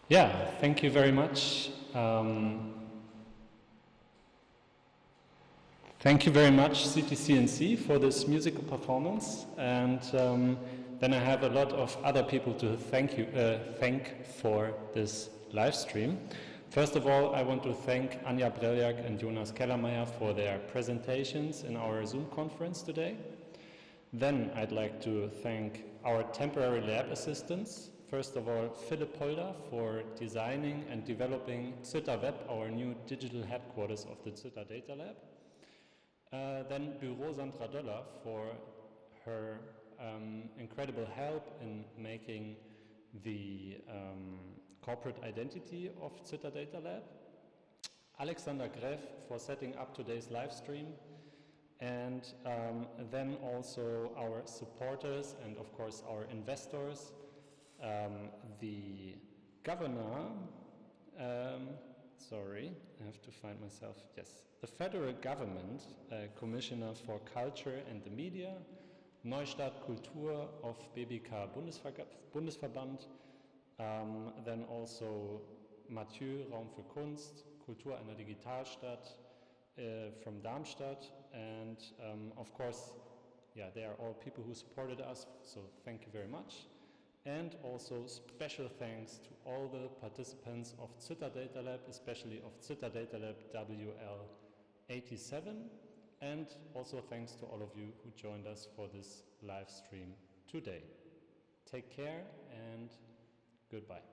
Yeah, thank you very much. Thank you very much, CTCNC, for this musical performance. And then I have a lot of other people to thank for this live stream. First of all, I want to thank Anja, Breljak and Jonas Kellermaier for their presentations in our Zoom conference today. Then I'd like to thank our temporary lab assistants. First of all, Philipp Polder for designing and developing CYTTER.web, our new digital headquarters of the CYTTER.datalab. Then Bureau Sandra Doeller for her incredible help in making the corporate identity of CYTTERdatalab. Alexander Greff for setting up today's live stream. And then also our supporters and of course our investors, the governor, sorry, I have to find myself, yes, the federal government, Commissioner for Culture and the Media, Neustadt Kultur of BBK Bundesverband, then also Mathieu, Raum für Kunst, Kultur einer Digitalstadt, from Darmstadt, and of course, yeah, they are all people who supported us, so thank you very much. And also special thanks to all the participants of CYTTERdatalab, especially of CYTTERdatalab WL87, and also thanks to all of you who joined us for this live stream today. Take care and goodbye.